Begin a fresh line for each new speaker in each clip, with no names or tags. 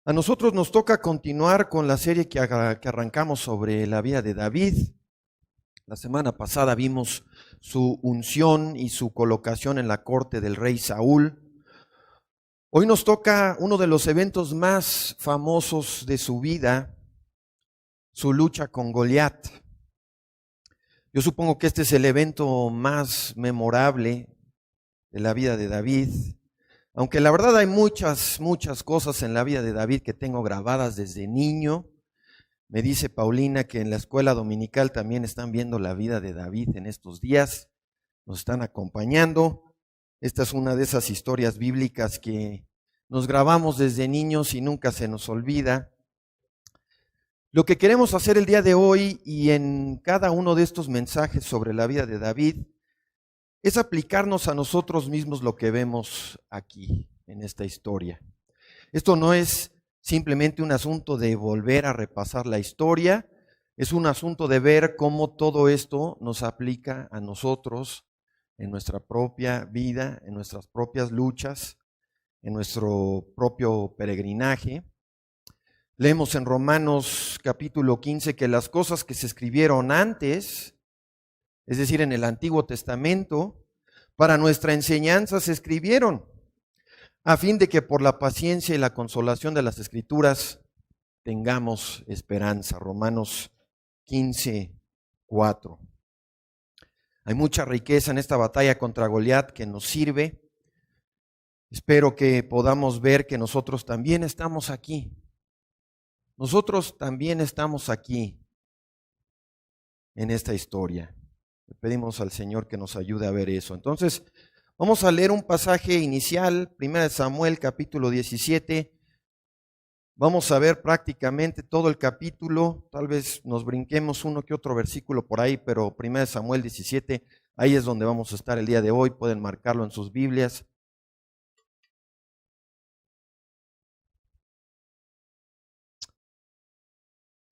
A nosotros nos toca continuar con la serie que arrancamos sobre la vida de David. La semana pasada vimos su unción y su colocación en la corte del rey Saúl. Hoy nos toca uno de los eventos más famosos de su vida, su lucha con Goliat. Yo supongo que este es el evento más memorable de la vida de David. Aunque la verdad hay muchas cosas en la vida de David que tengo grabadas desde niño. Me dice Paulina que en la escuela dominical también están viendo la vida de David en estos días. Nos están acompañando. Esta es una de esas historias bíblicas que nos grabamos desde niños y nunca se nos olvida. Lo que queremos hacer el día de hoy y en cada uno de estos mensajes sobre la vida de David es aplicarnos a nosotros mismos lo que vemos aquí en esta historia. Esto no es simplemente un asunto de volver a repasar la historia, es un asunto de ver cómo todo esto nos aplica a nosotros en nuestra propia vida, en nuestras propias luchas, en nuestro propio peregrinaje. Leemos en Romanos capítulo 15 que las cosas que se escribieron antes, es decir, en el Antiguo Testamento, para nuestra enseñanza se escribieron, a fin de que por la paciencia y la consolación de las Escrituras tengamos esperanza. Romanos 15, 4. Hay mucha riqueza en esta batalla contra Goliat que nos sirve. Espero que podamos ver que nosotros también estamos aquí. Nosotros también estamos aquí en esta historia. Le pedimos al Señor que nos ayude a ver eso. Entonces, vamos a leer un pasaje inicial, 1 Samuel capítulo 17. Vamos a ver prácticamente todo el capítulo. Tal vez nos brinquemos uno que otro versículo por ahí, pero 1 Samuel 17, ahí es donde vamos a estar el día de hoy. Pueden marcarlo en sus Biblias.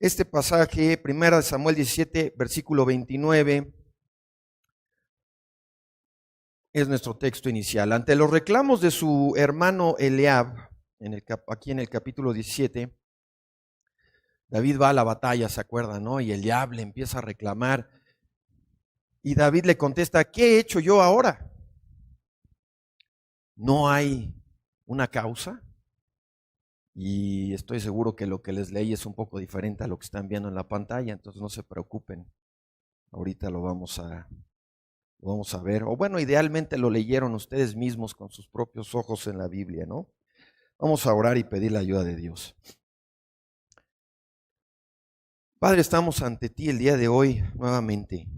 Este pasaje, 1 Samuel 17, versículo 29, es nuestro texto inicial. Ante los reclamos de su hermano Eliab, aquí en el capítulo 17, David va a la batalla, ¿se acuerdan, no? Y Eliab le empieza a reclamar. Y David le contesta, ¿qué he hecho yo ahora? ¿No hay una causa? Y estoy seguro que lo que les leí es un poco diferente a lo que están viendo en la pantalla, entonces no se preocupen. Ahorita lo vamos a ver. O bueno, idealmente lo leyeron ustedes mismos con sus propios ojos en la Biblia, ¿no? Vamos a orar y pedir la ayuda de Dios. Padre, estamos ante ti el día de hoy nuevamente.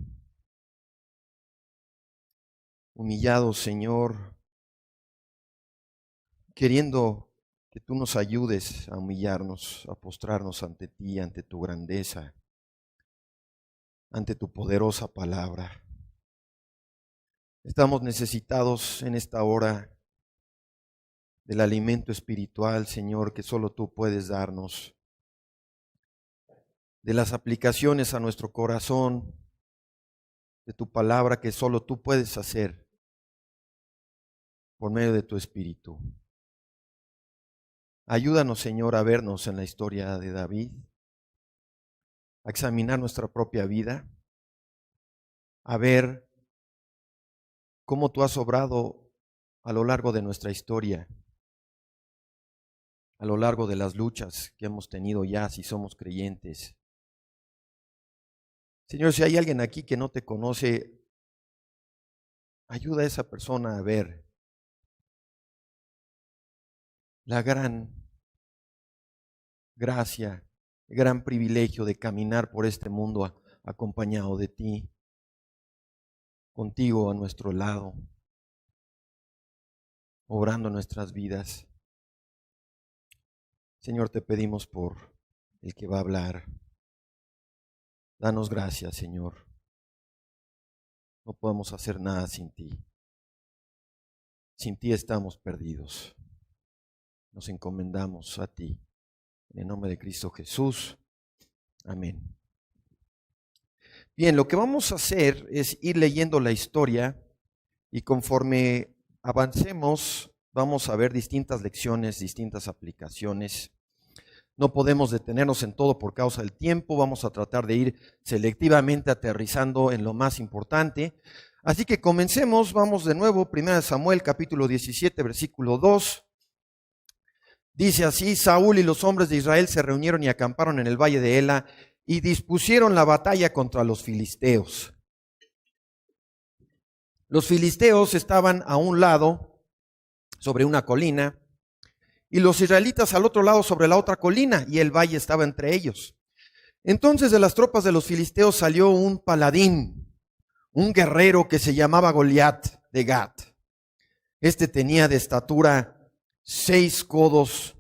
Humillados, Señor, queriendo que tú nos ayudes a humillarnos, a postrarnos ante ti, ante tu grandeza, ante tu poderosa palabra. Estamos necesitados en esta hora del alimento espiritual, Señor, que solo tú puedes darnos, de las aplicaciones a nuestro corazón, de tu palabra que solo tú puedes hacer por medio de tu Espíritu. Ayúdanos, Señor, a vernos en la historia de David, a examinar nuestra propia vida, a ver cómo tú has obrado a lo largo de nuestra historia, a lo largo de las luchas que hemos tenido ya si somos creyentes. Señor, si hay alguien aquí que no te conoce, ayuda a esa persona a ver la gran gracia, el gran privilegio de caminar por este mundo acompañado de ti, contigo a nuestro lado, obrando nuestras vidas. Señor, te pedimos por el que va a hablar. Danos gracias, Señor. No podemos hacer nada sin ti. Sin ti estamos perdidos. Nos encomendamos a ti. En el nombre de Cristo Jesús. Amén. Bien, lo que vamos a hacer es ir leyendo la historia y conforme avancemos vamos a ver distintas lecciones, distintas aplicaciones. No podemos detenernos en todo por causa del tiempo. Vamos a tratar de ir selectivamente aterrizando en lo más importante. Así que comencemos, vamos de nuevo, 1 Samuel capítulo 17, versículo 2. Dice así: Saúl y los hombres de Israel se reunieron y acamparon en el valle de Ela y dispusieron la batalla contra los filisteos. Los filisteos estaban a un lado sobre una colina y los israelitas al otro lado sobre la otra colina, y el valle estaba entre ellos. Entonces de las tropas de los filisteos salió un paladín, un guerrero que se llamaba Goliat de Gat. Este tenía de estatura 6 codos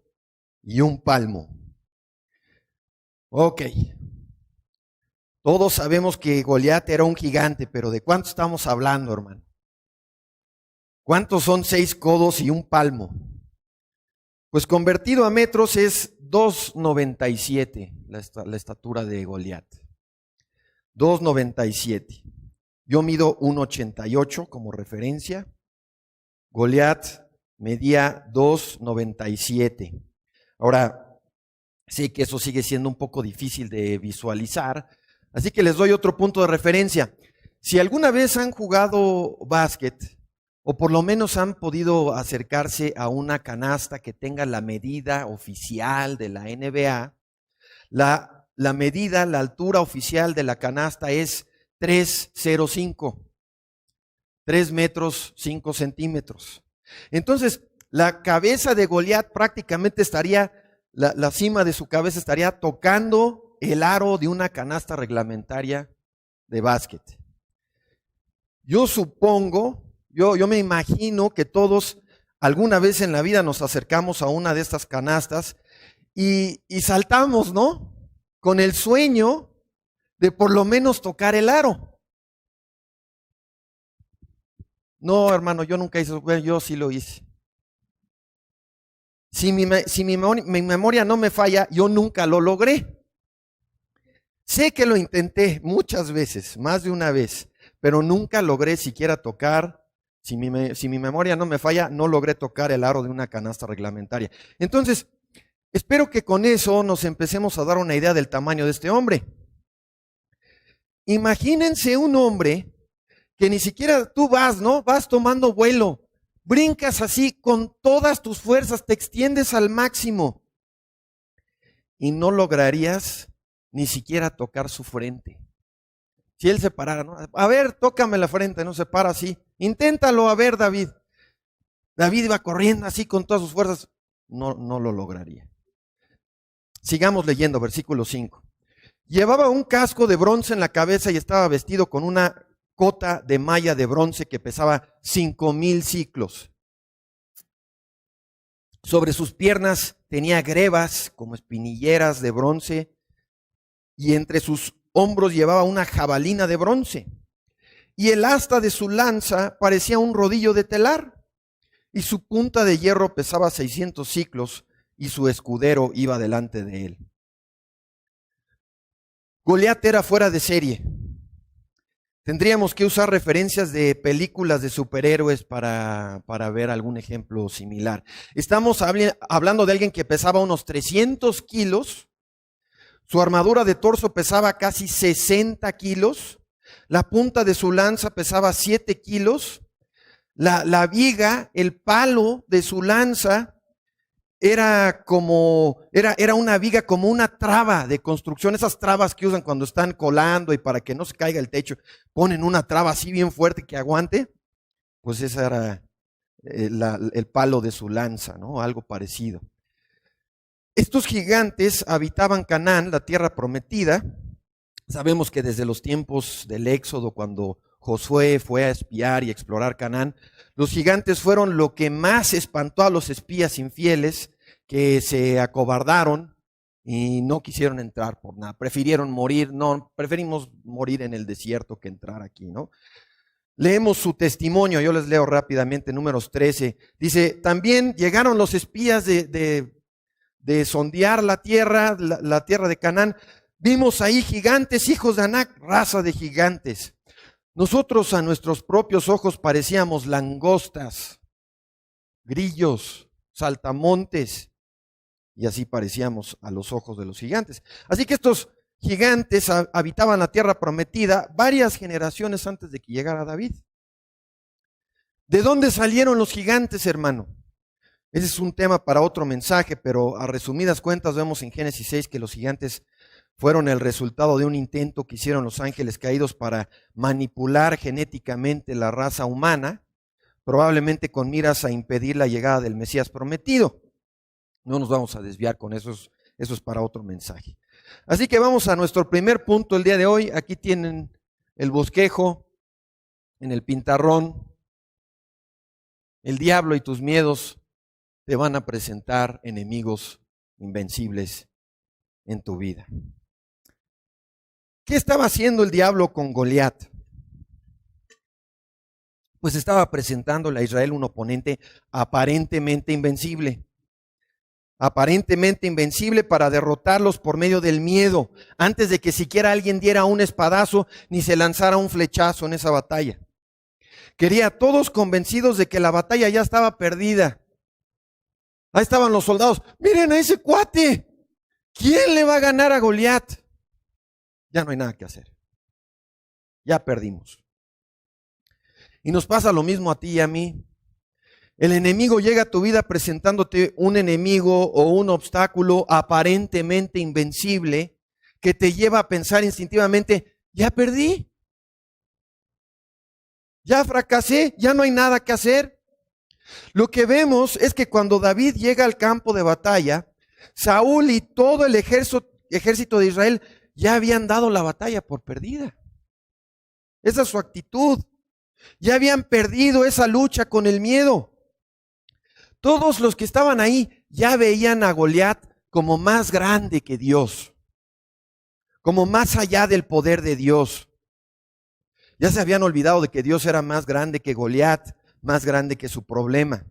y un palmo. Ok. Todos sabemos que Goliat era un gigante, pero ¿de cuánto estamos hablando, hermano? ¿Cuántos son 6 codos y un palmo? Pues convertido a metros es 2,97 la estatura de Goliat. 2,97. Yo mido 1,88 como referencia. Goliat medía 2,97. Ahora, sé que eso sigue siendo un poco difícil de visualizar, así que les doy otro punto de referencia. Si alguna vez han jugado básquet, o por lo menos han podido acercarse a una canasta que tenga la medida oficial de la NBA, la medida, la altura oficial de la canasta es 3,05, 3 metros 5 centímetros. Entonces, la cabeza de Goliat prácticamente estaría, la cima de su cabeza estaría tocando el aro de una canasta reglamentaria de básquet. Yo supongo, yo me imagino que todos alguna vez en la vida nos acercamos a una de estas canastas y saltamos, ¿no? Con el sueño de por lo menos tocar el aro. No, hermano, yo nunca hice eso. Bueno, yo sí lo hice. Si mi memoria no me falla, yo nunca lo logré. Sé que lo intenté muchas veces, más de una vez, pero nunca logré siquiera tocar. Si mi memoria no me falla, no logré tocar el aro de una canasta reglamentaria. Entonces, espero que con eso nos empecemos a dar una idea del tamaño de este hombre. Imagínense un hombre que ni siquiera tú vas, ¿no? Vas tomando vuelo, brincas así con todas tus fuerzas, te extiendes al máximo y no lograrías ni siquiera tocar su frente. Si él se parara, ¿no? A ver, tócame la frente, no se para así. Inténtalo, a ver, David. David iba corriendo así con todas sus fuerzas. No lo lograría. Sigamos leyendo, versículo 5. Llevaba un casco de bronce en la cabeza y estaba vestido con una cota de malla de bronce que pesaba 5,000 siclos. Sobre sus piernas tenía grebas como espinilleras de bronce y entre sus hombros llevaba una jabalina de bronce. Y el asta de su lanza parecía un rodillo de telar y su punta de hierro pesaba 600 siclos y su escudero iba delante de él. Goliat era fuera de serie. Tendríamos que usar referencias de películas de superhéroes para ver algún ejemplo similar. Estamos hablando de alguien que pesaba unos 300 kilos, su armadura de torso pesaba casi 60 kilos, la punta de su lanza pesaba 7 kilos, la viga, el palo de su lanza era una viga como una traba de construcción, esas trabas que usan cuando están colando y para que no se caiga el techo, ponen una traba así bien fuerte que aguante, pues ese era el palo de su lanza, ¿no? Algo parecido. Estos gigantes habitaban Canaán, la tierra prometida. Sabemos que desde los tiempos del Éxodo, cuando Josué fue a espiar y explorar Canaán, los gigantes fueron lo que más espantó a los espías infieles, que se acobardaron y no quisieron entrar por nada. Prefirieron morir, preferimos morir en el desierto que entrar aquí, ¿no? Leemos su testimonio, yo les leo rápidamente, Números 13. Dice, también llegaron los espías de sondear la tierra de Canaán. Vimos ahí gigantes, hijos de Anac, raza de gigantes. Nosotros a nuestros propios ojos parecíamos langostas, grillos, saltamontes. y así parecíamos a los ojos de los gigantes. Así que estos gigantes habitaban la tierra prometida varias generaciones antes de que llegara David. ¿De dónde salieron los gigantes, hermano? Ese es un tema para otro mensaje, pero a resumidas cuentas vemos en Génesis 6 que los gigantes fueron el resultado de un intento que hicieron los ángeles caídos para manipular genéticamente la raza humana, probablemente con miras a impedir la llegada del Mesías prometido. No nos vamos a desviar con eso es para otro mensaje. Así que vamos a nuestro primer punto el día de hoy. Aquí tienen el bosquejo en el pintarrón. El diablo y tus miedos te van a presentar enemigos invencibles en tu vida. ¿Qué estaba haciendo el diablo con Goliat? Pues estaba presentándole a Israel un oponente aparentemente invencible. Aparentemente invencible para derrotarlos por medio del miedo, antes de que siquiera alguien diera un espadazo ni se lanzara un flechazo en esa batalla. Quería a todos convencidos de que la batalla ya estaba perdida. Ahí estaban los soldados. Miren a ese cuate. ¿Quién le va a ganar a Goliat? Ya no hay nada que hacer. Ya perdimos. Y nos pasa lo mismo a ti y a mí. El enemigo llega a tu vida presentándote un enemigo o un obstáculo aparentemente invencible que te lleva a pensar instintivamente, ya perdí. Ya fracasé, ya no hay nada que hacer. Lo que vemos es que cuando David llega al campo de batalla, Saúl y todo el ejército de Israel ya habían dado la batalla por perdida. Esa es su actitud. Ya habían perdido esa lucha con el miedo. Todos los que estaban ahí ya veían a Goliat como más grande que Dios, como más allá del poder de Dios. Ya se habían olvidado de que Dios era más grande que Goliat, más grande que su problema.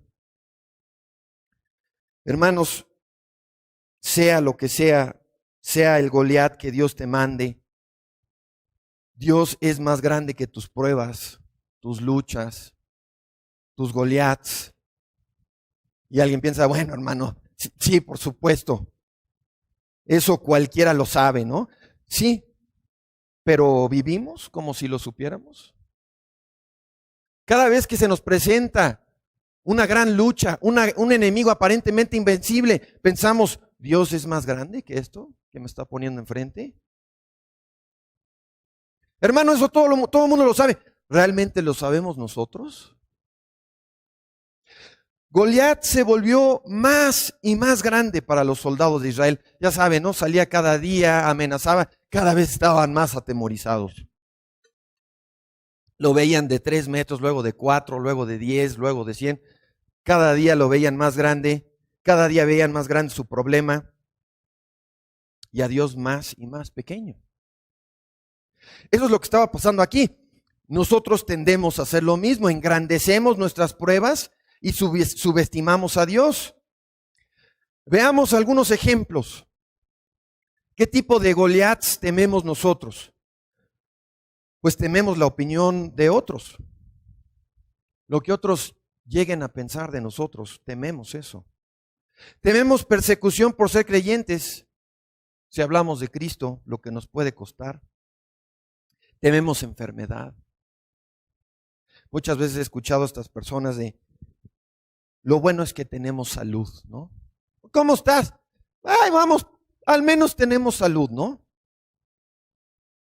Hermanos, sea lo que sea, sea el Goliat que Dios te mande, Dios es más grande que tus pruebas, tus luchas, tus Goliats. Y alguien piensa, bueno, hermano, sí, por supuesto. Eso cualquiera lo sabe, ¿no? Sí, pero ¿vivimos como si lo supiéramos? Cada vez que se nos presenta una gran lucha, un enemigo aparentemente invencible, pensamos, ¿Dios es más grande que esto que me está poniendo enfrente? Hermano, eso todo el mundo lo sabe. ¿Realmente lo sabemos nosotros? Goliat se volvió más y más grande para los soldados de Israel. Ya saben, ¿no? Salía cada día, amenazaba, cada vez estaban más atemorizados. Lo veían de 3 metros, luego de 4, luego de 10, luego de 100. Cada día lo veían más grande, cada día veían más grande su problema y a Dios más y más pequeño. Eso es lo que estaba pasando aquí. Nosotros tendemos a hacer lo mismo, engrandecemos nuestras pruebas y subestimamos a Dios. Veamos algunos ejemplos. ¿Qué tipo de Goliats tememos nosotros? Pues tememos la opinión de otros. Lo que otros lleguen a pensar de nosotros, tememos eso. Tememos persecución por ser creyentes. Si hablamos de Cristo, lo que nos puede costar. Tememos enfermedad. Muchas veces he escuchado a estas personas de, lo bueno es que tenemos salud, ¿no? ¿Cómo estás? Ay, vamos, al menos tenemos salud, ¿no?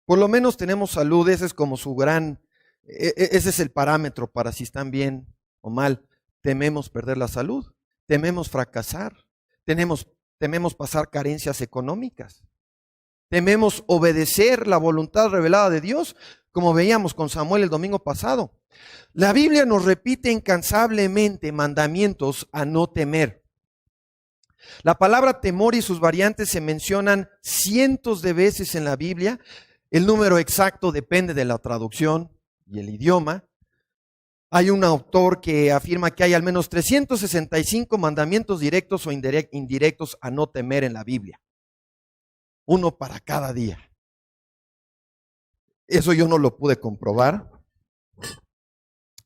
Por lo menos tenemos salud, ese es como ese es el parámetro para si están bien o mal. Tememos perder la salud, tememos fracasar, tememos pasar carencias económicas, tememos obedecer la voluntad revelada de Dios, como veíamos con Samuel el domingo pasado. La Biblia nos repite incansablemente mandamientos a no temer. La palabra temor y sus variantes se mencionan cientos de veces en la Biblia. El número exacto depende de la traducción y el idioma. Hay un autor que afirma que hay al menos 365 mandamientos directos o indirectos a no temer en la Biblia. Uno para cada día. Eso yo no lo pude comprobar.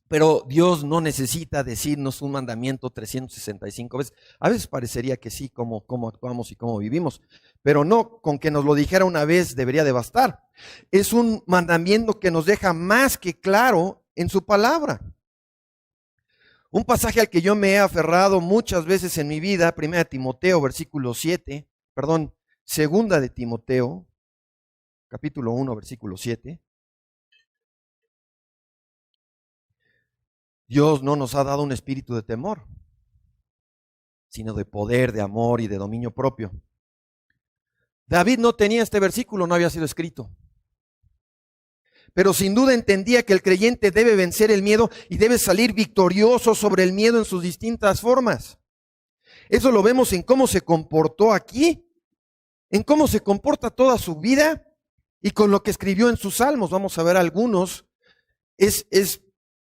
Pero Dios no necesita decirnos un mandamiento 365 veces. A veces parecería que sí, cómo actuamos y cómo vivimos, pero no, con que nos lo dijera una vez debería de bastar. Es un mandamiento que nos deja más que claro en su palabra. Un pasaje al que yo me he aferrado muchas veces en mi vida, 1 Timoteo, versículo 7, perdón, 2 de Timoteo, capítulo 1, versículo 7. Dios no nos ha dado un espíritu de temor, sino de poder, de amor y de dominio propio. David no tenía este versículo, no había sido escrito. Pero sin duda entendía que el creyente debe vencer el miedo y debe salir victorioso sobre el miedo en sus distintas formas. Eso lo vemos en cómo se comportó aquí, en cómo se comporta toda su vida y con lo que escribió en sus salmos. Vamos a ver algunos. Es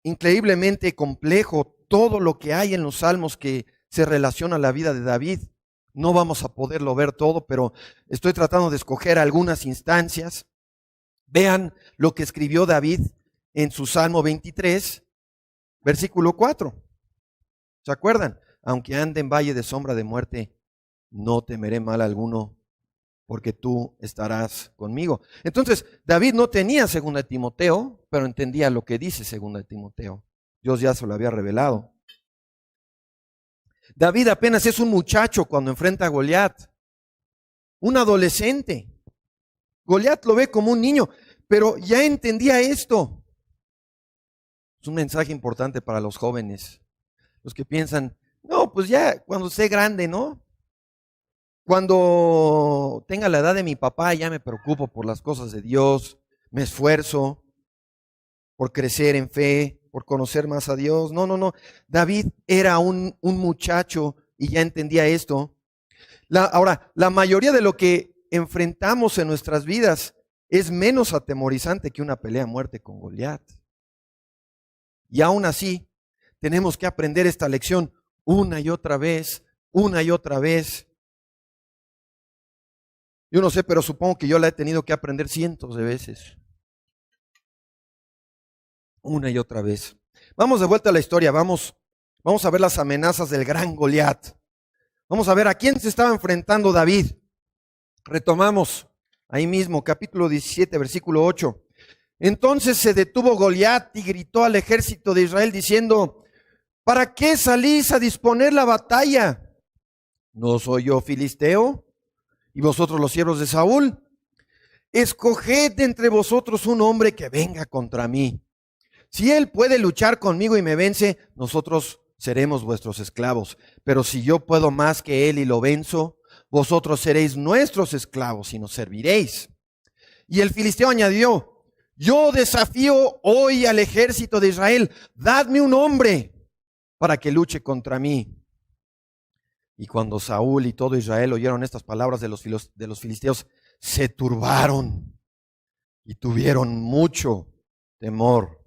increíblemente complejo todo lo que hay en los salmos que se relaciona a la vida de David. No vamos a poderlo ver todo, pero estoy tratando de escoger algunas instancias. Vean lo que escribió David en su Salmo 23, versículo 4. ¿Se acuerdan? Aunque ande en valle de sombra de muerte, no temeré mal alguno, porque tú estarás conmigo. Entonces, David no tenía 2 Timoteo, pero entendía lo que dice 2 Timoteo. Dios ya se lo había revelado. David apenas es un muchacho cuando enfrenta a Goliat, un adolescente. Goliat lo ve como un niño, pero ya entendía esto. Es un mensaje importante para los jóvenes, los que piensan, no, pues ya cuando esté grande, ¿no? Cuando tenga la edad de mi papá ya me preocupo por las cosas de Dios, me esfuerzo por crecer en fe, por conocer más a Dios. No. David era un muchacho y ya entendía esto. Ahora, la mayoría de lo que enfrentamos en nuestras vidas es menos atemorizante que una pelea a muerte con Goliat. Y aún así, tenemos que aprender esta lección una y otra vez, una y otra vez. Yo no sé, pero supongo que yo la he tenido que aprender cientos de veces. Una y otra vez. Vamos de vuelta a la historia, vamos a ver las amenazas del gran Goliat. Vamos a ver a quién se estaba enfrentando David. Retomamos ahí mismo, capítulo 17, versículo 8. Entonces se detuvo Goliat y gritó al ejército de Israel diciendo, ¿para qué salís a disponer la batalla? ¿No soy yo filisteo? ¿Y vosotros los siervos de Saúl? Escoged entre vosotros un hombre que venga contra mí. Si él puede luchar conmigo y me vence, nosotros seremos vuestros esclavos. Pero si yo puedo más que él y lo venzo, vosotros seréis nuestros esclavos y nos serviréis. Y el filisteo añadió, yo desafío hoy al ejército de Israel, dadme un hombre para que luche contra mí. Y cuando Saúl y todo Israel oyeron estas palabras de los filisteos, se turbaron y tuvieron mucho temor.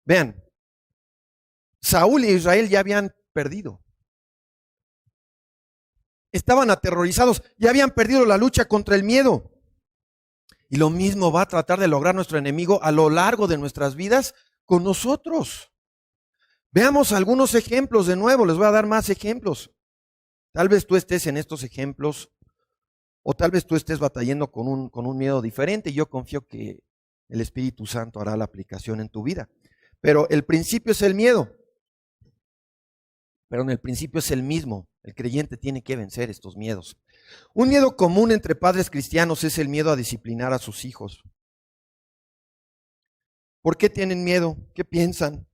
Vean, Saúl y Israel ya habían perdido. Estaban aterrorizados, ya habían perdido la lucha contra el miedo. Y lo mismo va a tratar de lograr nuestro enemigo a lo largo de nuestras vidas con nosotros. Veamos algunos ejemplos de nuevo, les voy a dar más ejemplos. Tal vez tú estés en estos ejemplos o tal vez tú estés batallando con un miedo diferente. Yo confío que el Espíritu Santo hará la aplicación en tu vida. Pero el principio es el miedo. Pero en el principio es el mismo. El creyente tiene que vencer estos miedos. Un miedo común entre padres cristianos es el miedo a disciplinar a sus hijos. ¿Por qué tienen miedo? ¿Qué piensan?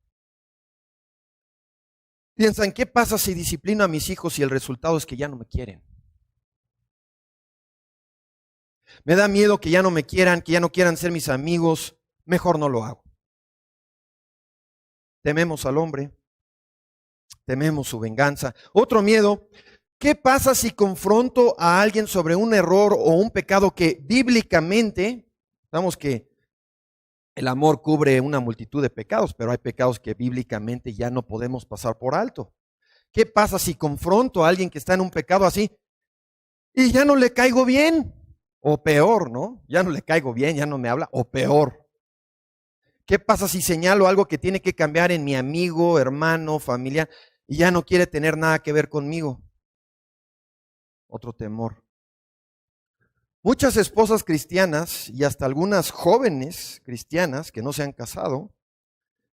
Piensan, ¿qué pasa si disciplino a mis hijos y el resultado es que ya no me quieren? Me da miedo que ya no me quieran, que ya no quieran ser mis amigos. Mejor no lo hago. Tememos al hombre. Tememos su venganza. Otro miedo, ¿qué pasa si confronto a alguien sobre un error o un pecado que bíblicamente, sabemos que el amor cubre una multitud de pecados, pero hay pecados que bíblicamente ya no podemos pasar por alto? ¿Qué pasa si confronto a alguien que está en un pecado así y ya no le caigo bien? O peor, ¿no? Ya no le caigo bien, ya no me habla, o peor. ¿Qué pasa si señalo algo que tiene que cambiar en mi amigo, hermano, familiar y ya no quiere tener nada que ver conmigo? Otro temor. Muchas esposas cristianas y hasta algunas jóvenes cristianas que no se han casado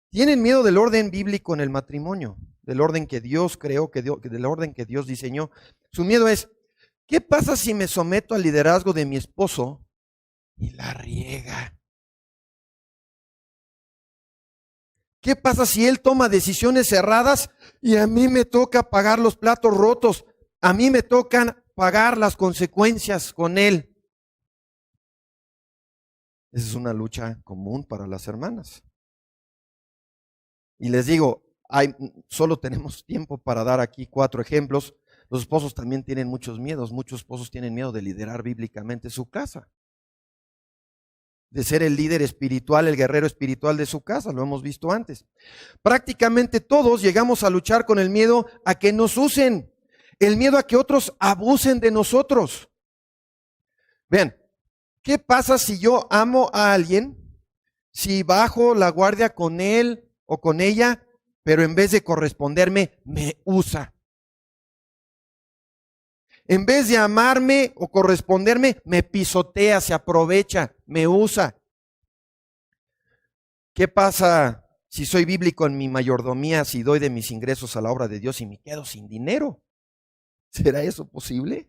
tienen miedo del orden bíblico en el matrimonio, del orden que Dios creó, del orden que Dios diseñó. Su miedo es, ¿qué pasa si me someto al liderazgo de mi esposo y la riega? ¿Qué pasa si él toma decisiones erradas y a mí me toca pagar los platos rotos? A mí me tocan pagar las consecuencias con él. Esa es una lucha común para las hermanas. Y les digo, solo tenemos tiempo para dar aquí 4 ejemplos. Los esposos también tienen muchos miedos. Muchos esposos tienen miedo de liderar bíblicamente su casa, de ser el líder espiritual, el guerrero espiritual de su casa. Lo hemos visto antes. Prácticamente todos llegamos a luchar con el miedo a que nos usen, el miedo a que otros abusen de nosotros. Vean, ¿qué pasa si yo amo a alguien, si bajo la guardia con él o con ella, pero en vez de corresponderme, me usa? En vez de amarme o corresponderme, me pisotea, se aprovecha, me usa. ¿Qué pasa si soy bíblico en mi mayordomía, si doy de mis ingresos a la obra de Dios y me quedo sin dinero? ¿Será eso posible?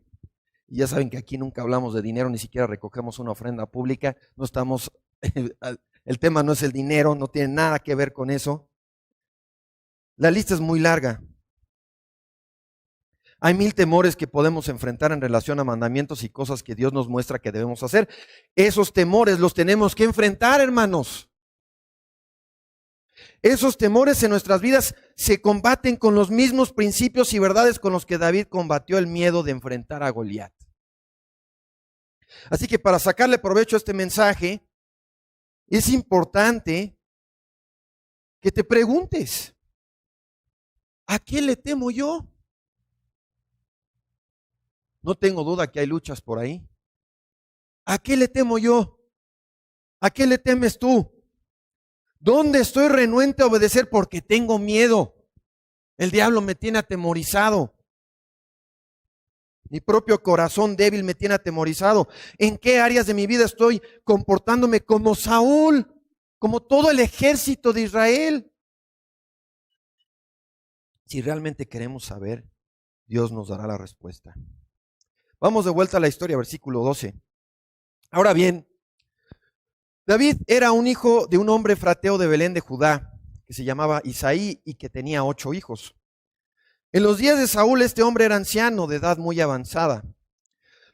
Y ya saben que aquí nunca hablamos de dinero, ni siquiera recogemos una ofrenda pública, no estamos, el tema no es el dinero, no tiene nada que ver con eso. La lista es muy larga. Hay 1000 temores que podemos enfrentar en relación a mandamientos y cosas que Dios nos muestra que debemos hacer. Esos temores los tenemos que enfrentar, hermanos. Esos temores en nuestras vidas se combaten con los mismos principios y verdades con los que David combatió el miedo de enfrentar a Goliat. Así que para sacarle provecho a este mensaje, es importante que te preguntes, ¿a qué le temo yo? No tengo duda que hay luchas por ahí. ¿A qué le temo yo? ¿A qué le temes tú? ¿Dónde estoy renuente a obedecer porque tengo miedo? El diablo me tiene atemorizado. Mi propio corazón débil me tiene atemorizado. ¿En qué áreas de mi vida estoy comportándome como Saúl? Como todo el ejército de Israel. Si realmente queremos saber, Dios nos dará la respuesta. Vamos de vuelta a la historia, versículo 12. Ahora bien, David era un hijo de un hombre efrateo de Belén de Judá, que se llamaba Isaí y que tenía 8 hijos. En los días de Saúl, este hombre era anciano, de edad muy avanzada.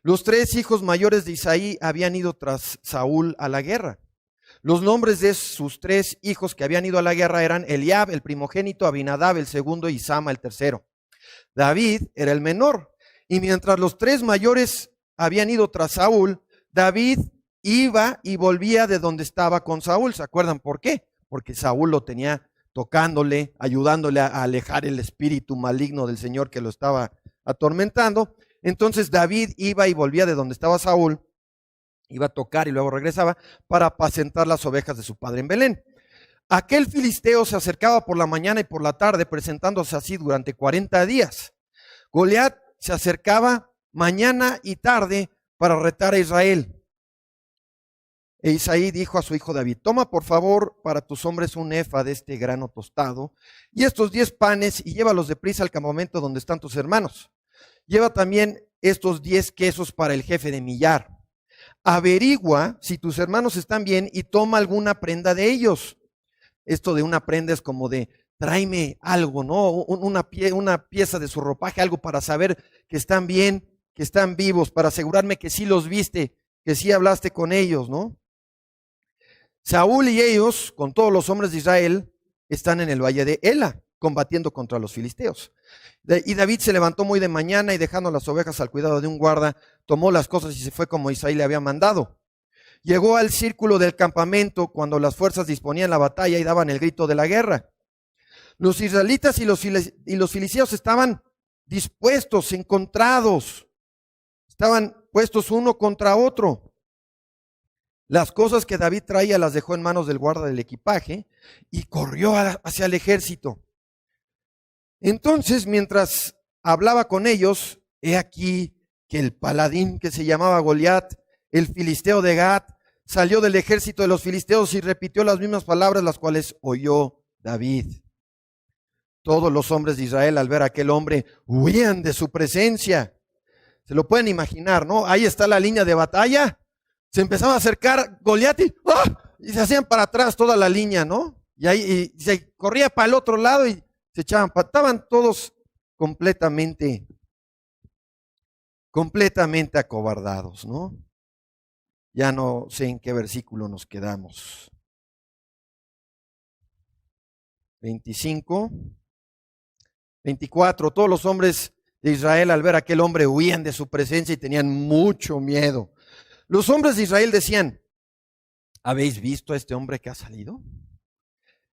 Los 3 hijos mayores de Isaí habían ido tras Saúl a la guerra. Los nombres de sus 3 hijos que habían ido a la guerra eran Eliab, el primogénito, Abinadab, el segundo, y Sama, el tercero. David era el menor. Y mientras los 3 mayores habían ido tras Saúl, David iba y volvía de donde estaba con Saúl. ¿Se acuerdan por qué? Porque Saúl lo tenía tocándole, ayudándole a alejar el espíritu maligno del Señor que lo estaba atormentando. Entonces David iba y volvía de donde estaba Saúl, iba a tocar y luego regresaba para apacentar las ovejas de su padre en Belén. Aquel filisteo se acercaba por la mañana y por la tarde, presentándose así durante 40 días. Goliat se acercaba mañana y tarde para retar a Israel. E Isaí dijo a su hijo David: toma por favor para tus hombres un efa de este grano tostado y estos 10 panes y llévalos deprisa al campamento donde están tus hermanos. Lleva también estos 10 quesos para el jefe de millar. Averigua si tus hermanos están bien y toma alguna prenda de ellos. Esto de una prenda es como de tráeme algo, ¿no? Una pieza de su ropaje, algo para saber que están bien, que están vivos, para asegurarme que sí los viste, que sí hablaste con ellos, ¿no? Saúl y ellos, con todos los hombres de Israel, están en el valle de Ela, combatiendo contra los filisteos. Y David se levantó muy de mañana y dejando las ovejas al cuidado de un guarda, tomó las cosas y se fue como Isaí le había mandado. Llegó al círculo del campamento cuando las fuerzas disponían la batalla y daban el grito de la guerra. Los israelitas y los filisteos estaban dispuestos, encontrados, estaban puestos uno contra otro. Las cosas que David traía las dejó en manos del guarda del equipaje y corrió hacia el ejército. Entonces, mientras hablaba con ellos, he aquí que el paladín que se llamaba Goliat, el filisteo de Gat, salió del ejército de los filisteos y repitió las mismas palabras las cuales oyó David. Todos los hombres de Israel, al ver a aquel hombre, huían de su presencia. Se lo pueden imaginar, ¿no? Ahí está la línea de batalla. Se empezaba a acercar Goliat y se hacían para atrás toda la línea, ¿no? Y ahí se corría para el otro lado y se echaban, estaban todos completamente acobardados, ¿no? Ya no sé en qué versículo nos quedamos. 25, 24. Todos los hombres de Israel al ver a aquel hombre huían de su presencia y tenían mucho miedo. Los hombres de Israel decían: ¿habéis visto a este hombre que ha salido?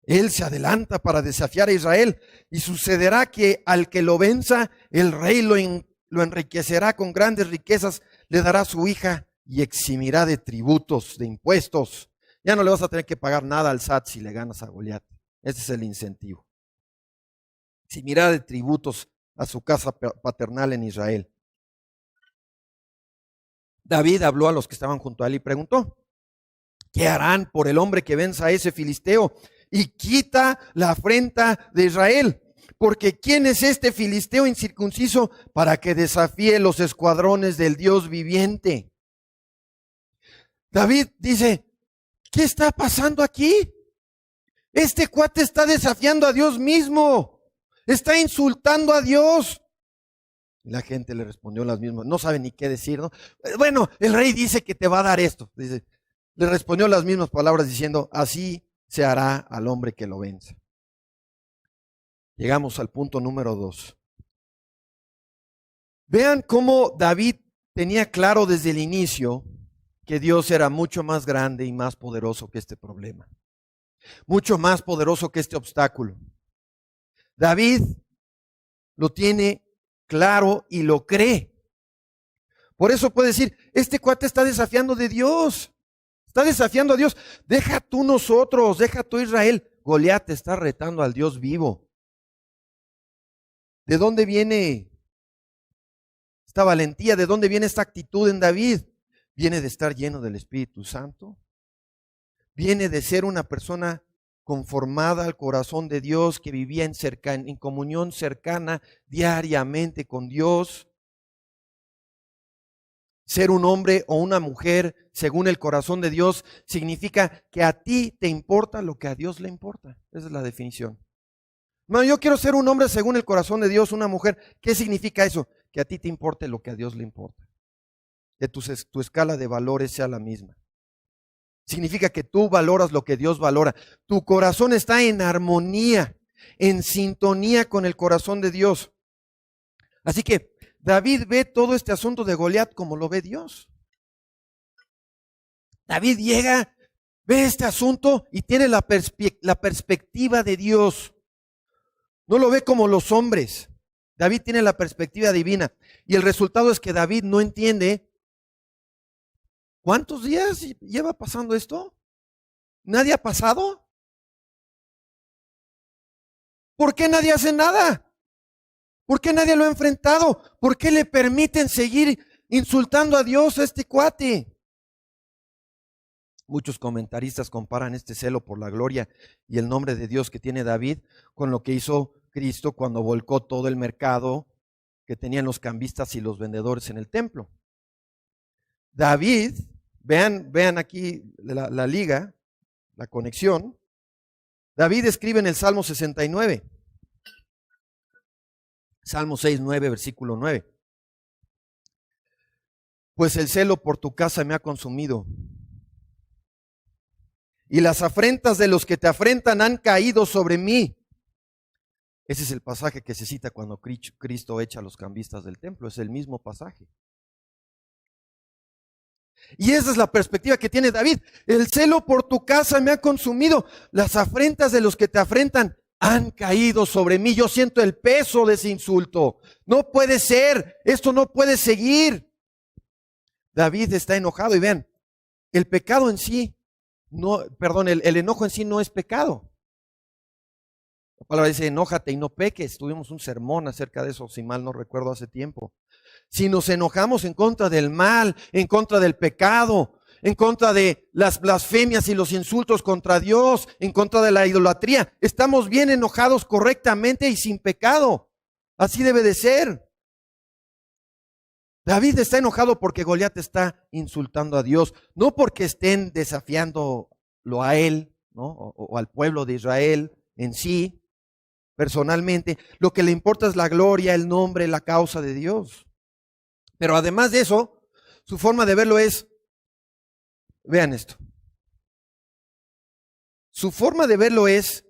Él se adelanta para desafiar a Israel y sucederá que al que lo venza, el rey lo enriquecerá con grandes riquezas, le dará su hija y eximirá de tributos, de impuestos. Ya no le vas a tener que pagar nada al SAT si le ganas a Goliat. Ese es el incentivo. Eximirá de tributos a su casa paternal en Israel. David habló a los que estaban junto a él y preguntó: ¿qué harán por el hombre que venza a ese filisteo y quita la afrenta de Israel? Porque ¿quién es este filisteo incircunciso para que desafíe los escuadrones del Dios viviente? David dice: ¿qué está pasando aquí? Este cuate está desafiando a Dios mismo, está insultando a Dios. Y la gente le respondió las mismas, no sabe ni qué decir, ¿no? Bueno, el rey dice que te va a dar esto. Dice, le respondió las mismas palabras diciendo: así se hará al hombre que lo venza. Llegamos al punto número 2. Vean cómo David tenía claro desde el inicio que Dios era mucho más grande y más poderoso que este problema, mucho más poderoso que este obstáculo. David lo tiene claro y lo cree. Por eso puede decir: este cuate está desafiando de Dios, está desafiando a Dios. Deja tú nosotros, deja tú Israel. Goliat está retando al Dios vivo. ¿De dónde viene esta valentía? ¿De dónde viene esta actitud en David? Viene de estar lleno del Espíritu Santo. Viene de ser una persona conformada al corazón de Dios, que vivía en comunión cercana diariamente con Dios. Ser un hombre o una mujer según el corazón de Dios significa que a ti te importa lo que a Dios le importa. Esa es la definición. No, yo quiero ser un hombre según el corazón de Dios, una mujer. ¿Qué significa eso? Que a ti te importe lo que a Dios le importa. Que tu escala de valores sea la misma. Significa que tú valoras lo que Dios valora. Tu corazón está en armonía, en sintonía con el corazón de Dios. Así que David ve todo este asunto de Goliat como lo ve Dios. David llega, ve este asunto y tiene la perspectiva de Dios. No lo ve como los hombres. David tiene la perspectiva divina. Y el resultado es que David no entiende. ¿Cuántos días lleva pasando esto? ¿Nadie ha pasado? ¿Por qué nadie hace nada? ¿Por qué nadie lo ha enfrentado? ¿Por qué le permiten seguir insultando a Dios a este cuate? Muchos comentaristas comparan este celo por la gloria y el nombre de Dios que tiene David con lo que hizo Cristo cuando volcó todo el mercado que tenían los cambistas y los vendedores en el templo. David, vean aquí la liga, la conexión. David escribe en el Salmo 69, Salmo 6:9, versículo 9. Pues el celo por tu casa me ha consumido, y las afrentas de los que te afrentan han caído sobre mí. Ese es el pasaje que se cita cuando Cristo echa a los cambistas del templo, es el mismo pasaje. Y esa es la perspectiva que tiene David. El celo por tu casa me ha consumido, las afrentas de los que te afrentan han caído sobre mí. Yo siento el peso de ese insulto. No puede ser, esto no puede seguir. David está enojado y vean, El pecado en sí, el enojo en sí no es pecado. La palabra dice, enójate y no peques. Tuvimos un sermón acerca de eso, si mal no recuerdo, hace tiempo. Si nos enojamos en contra del mal, en contra del pecado, en contra de las blasfemias y los insultos contra Dios, en contra de la idolatría, estamos bien enojados correctamente y sin pecado. Así debe de ser. David está enojado porque Goliat está insultando a Dios, no porque estén desafiándolo a él, ¿no? o al pueblo de Israel en sí, personalmente. Lo que le importa es la gloria, el nombre, la causa de Dios. Pero además de eso, su forma de verlo es, vean esto, su forma de verlo es,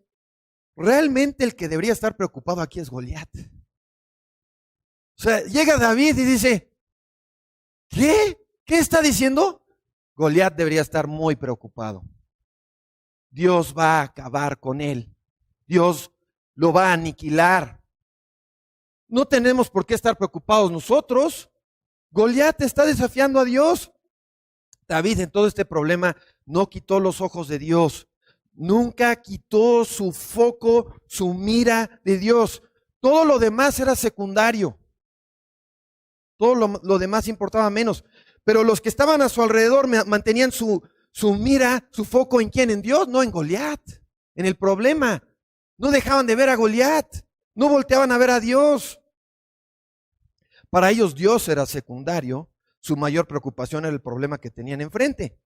realmente el que debería estar preocupado aquí es Goliat. O sea, llega David y dice, ¿qué? ¿Qué está diciendo? Goliat debería estar muy preocupado. Dios va a acabar con él. Dios lo va a aniquilar. No tenemos por qué estar preocupados nosotros. Goliat está desafiando a Dios. David en todo este problema no quitó los ojos de Dios. Nunca quitó su foco, su mira de Dios. Todo lo demás era secundario. Todo lo demás importaba menos. Pero los que estaban a su alrededor mantenían su mira, su foco en quién, en Dios, no en Goliat, en el problema. No dejaban de ver a Goliat, no volteaban a ver a Dios. Para ellos Dios era secundario, su mayor preocupación era el problema que tenían enfrente.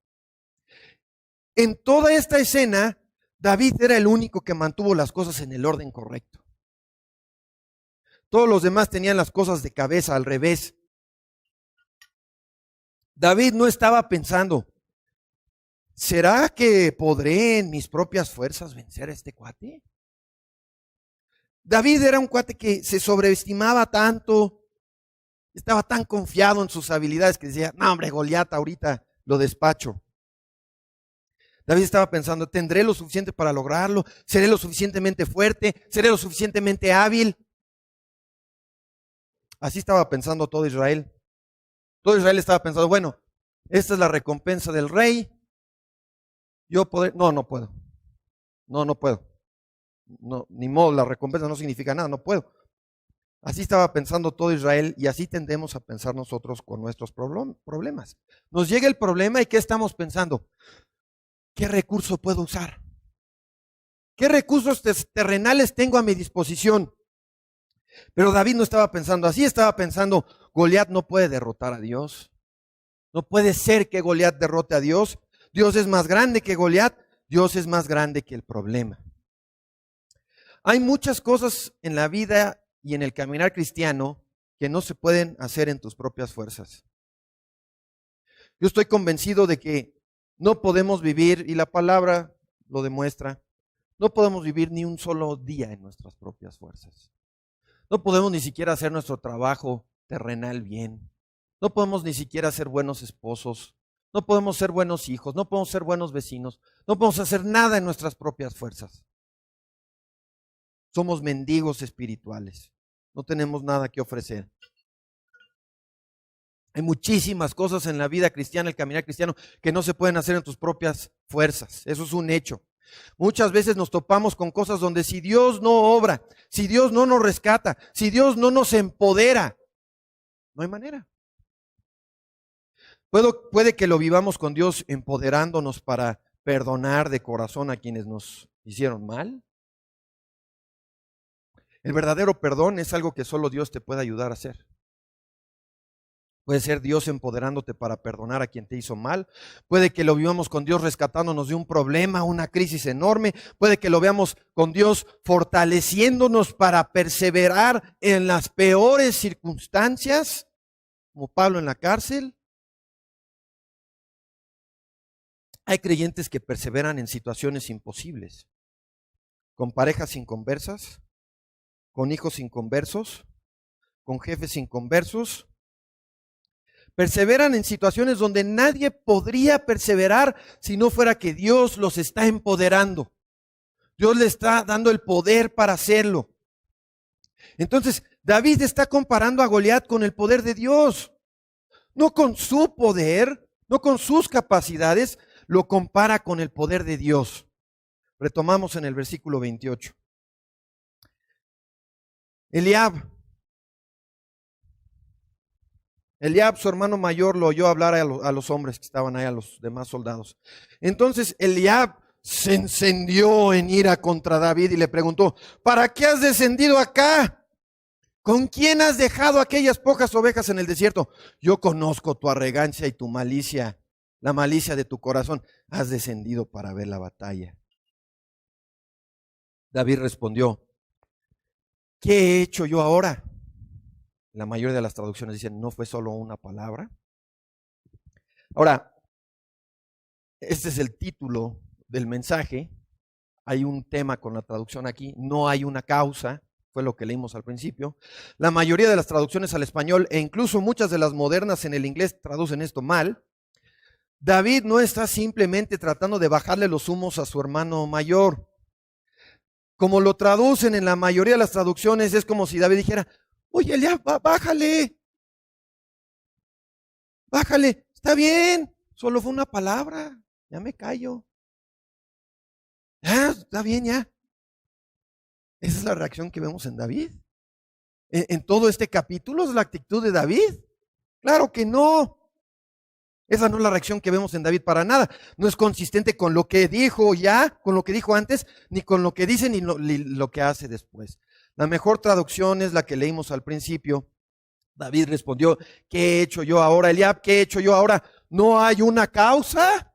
En toda esta escena, David era el único que mantuvo las cosas en el orden correcto. Todos los demás tenían las cosas de cabeza al revés. David no estaba pensando, ¿será que podré en mis propias fuerzas vencer a este cuate? David era un cuate que se sobreestimaba tanto, estaba tan confiado en sus habilidades que decía, no hombre, Goliat ahorita lo despacho. David estaba pensando, ¿tendré lo suficiente para lograrlo? ¿Seré lo suficientemente fuerte? ¿Seré lo suficientemente hábil? Así estaba pensando todo Israel. Todo Israel estaba pensando, bueno, esta es la recompensa del rey. Yo poder, no puedo. No puedo. No, ni modo, la recompensa no significa nada, no puedo. Así estaba pensando todo Israel y así tendemos a pensar nosotros con nuestros problemas. Nos llega el problema y ¿qué estamos pensando? ¿Qué recurso puedo usar? ¿Qué recursos terrenales tengo a mi disposición? Pero David no estaba pensando así, estaba pensando, Goliat no puede derrotar a Dios. No puede ser que Goliat derrote a Dios. Dios es más grande que Goliat, Dios es más grande que el problema. Hay muchas cosas en la vida y en el caminar cristiano que no se pueden hacer en tus propias fuerzas. Yo estoy convencido de que no podemos vivir, y la palabra lo demuestra, no podemos vivir ni un solo día en nuestras propias fuerzas. No podemos ni siquiera hacer nuestro trabajo terrenal bien. No podemos ni siquiera ser buenos esposos. No podemos ser buenos hijos. No podemos ser buenos vecinos. No podemos hacer nada en nuestras propias fuerzas. Somos mendigos espirituales. No tenemos nada que ofrecer. Hay muchísimas cosas en la vida cristiana, el caminar cristiano, que no se pueden hacer en tus propias fuerzas. Eso es un hecho. Muchas veces nos topamos con cosas donde si Dios no obra, si Dios no nos rescata, si Dios no nos empodera, no hay manera. Puede que lo vivamos con Dios empoderándonos para perdonar de corazón a quienes nos hicieron mal. El verdadero perdón es algo que solo Dios te puede ayudar a hacer. Puede ser Dios empoderándote para perdonar a quien te hizo mal. Puede que lo vivamos con Dios rescatándonos de un problema, una crisis enorme. Puede que lo veamos con Dios fortaleciéndonos para perseverar en las peores circunstancias, como Pablo en la cárcel. Hay creyentes que perseveran en situaciones imposibles, con parejas inconversas, con hijos inconversos, con jefes inconversos. Perseveran en situaciones donde nadie podría perseverar si no fuera que Dios los está empoderando. Dios le está dando el poder para hacerlo. Entonces, David está comparando a Goliat con el poder de Dios, no con su poder, no con sus capacidades, lo compara con el poder de Dios. Retomamos en el versículo 28. Eliab, su hermano mayor, lo oyó hablar a los hombres que estaban ahí, a los demás soldados. Entonces Eliab se encendió en ira contra David y le preguntó: ¿para qué has descendido acá? ¿Con quién has dejado aquellas pocas ovejas en el desierto? Yo conozco tu arrogancia y tu malicia, la malicia de tu corazón. Has descendido para ver la batalla. David respondió: ¿qué he hecho yo ahora? La mayoría de las traducciones dicen: no fue solo una palabra. Ahora, este es el título del mensaje. Hay un tema con la traducción aquí: no hay una causa. Fue lo que leímos al principio. La mayoría de las traducciones al español, e incluso muchas de las modernas en el inglés, traducen esto mal. David no está simplemente tratando de bajarle los humos a su hermano mayor. Como lo traducen en la mayoría de las traducciones, es como si David dijera: oye, Eliab, bájale, está bien, solo fue una palabra, ya me callo. Ya, está bien, ya. Esa es la reacción que vemos en David. En todo este capítulo es la actitud de David. Claro que no. Esa no es la reacción que vemos en David para nada. No es consistente con lo que dijo ya, con lo que dijo antes, ni con lo que dice, ni lo que hace después. La mejor traducción es la que leímos al principio. David respondió: ¿qué he hecho yo ahora? Eliab, ¿qué he hecho yo ahora? ¿No hay una causa?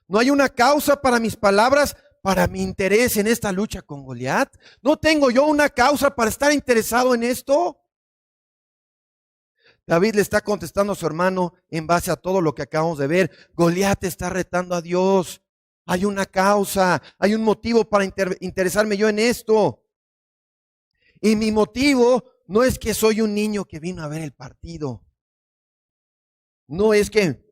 ¿No hay una causa para mis palabras, para mi interés en esta lucha con Goliat? ¿No tengo yo una causa para estar interesado en esto? David le está contestando a su hermano en base a todo lo que acabamos de ver. Goliat está retando a Dios. Hay una causa, hay un motivo para interesarme yo en esto. Y mi motivo no es que soy un niño que vino a ver el partido. No es que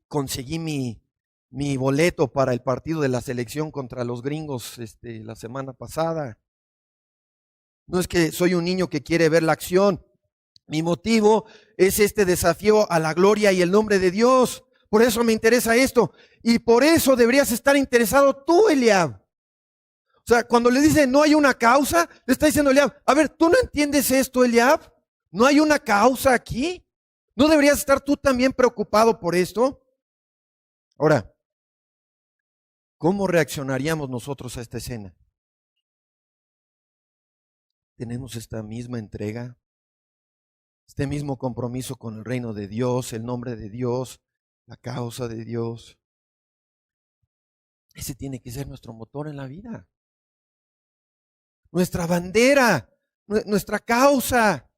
conseguí mi boleto para el partido de la selección contra los gringos la semana pasada. No es que soy un niño que quiere ver la acción. Mi motivo es este desafío a la gloria y el nombre de Dios. Por eso me interesa esto. Y por eso deberías estar interesado tú, Eliab. O sea, cuando le dice no hay una causa, le está diciendo Eliab: a ver, ¿tú no entiendes esto, Eliab? ¿No hay una causa aquí? ¿No deberías estar tú también preocupado por esto? Ahora, ¿cómo reaccionaríamos nosotros a esta escena? ¿Tenemos esta misma entrega? ¿Este mismo compromiso con el reino de Dios, el nombre de Dios, la causa de Dios? Ese tiene que ser nuestro motor en la vida. Nuestra bandera, nuestra causa.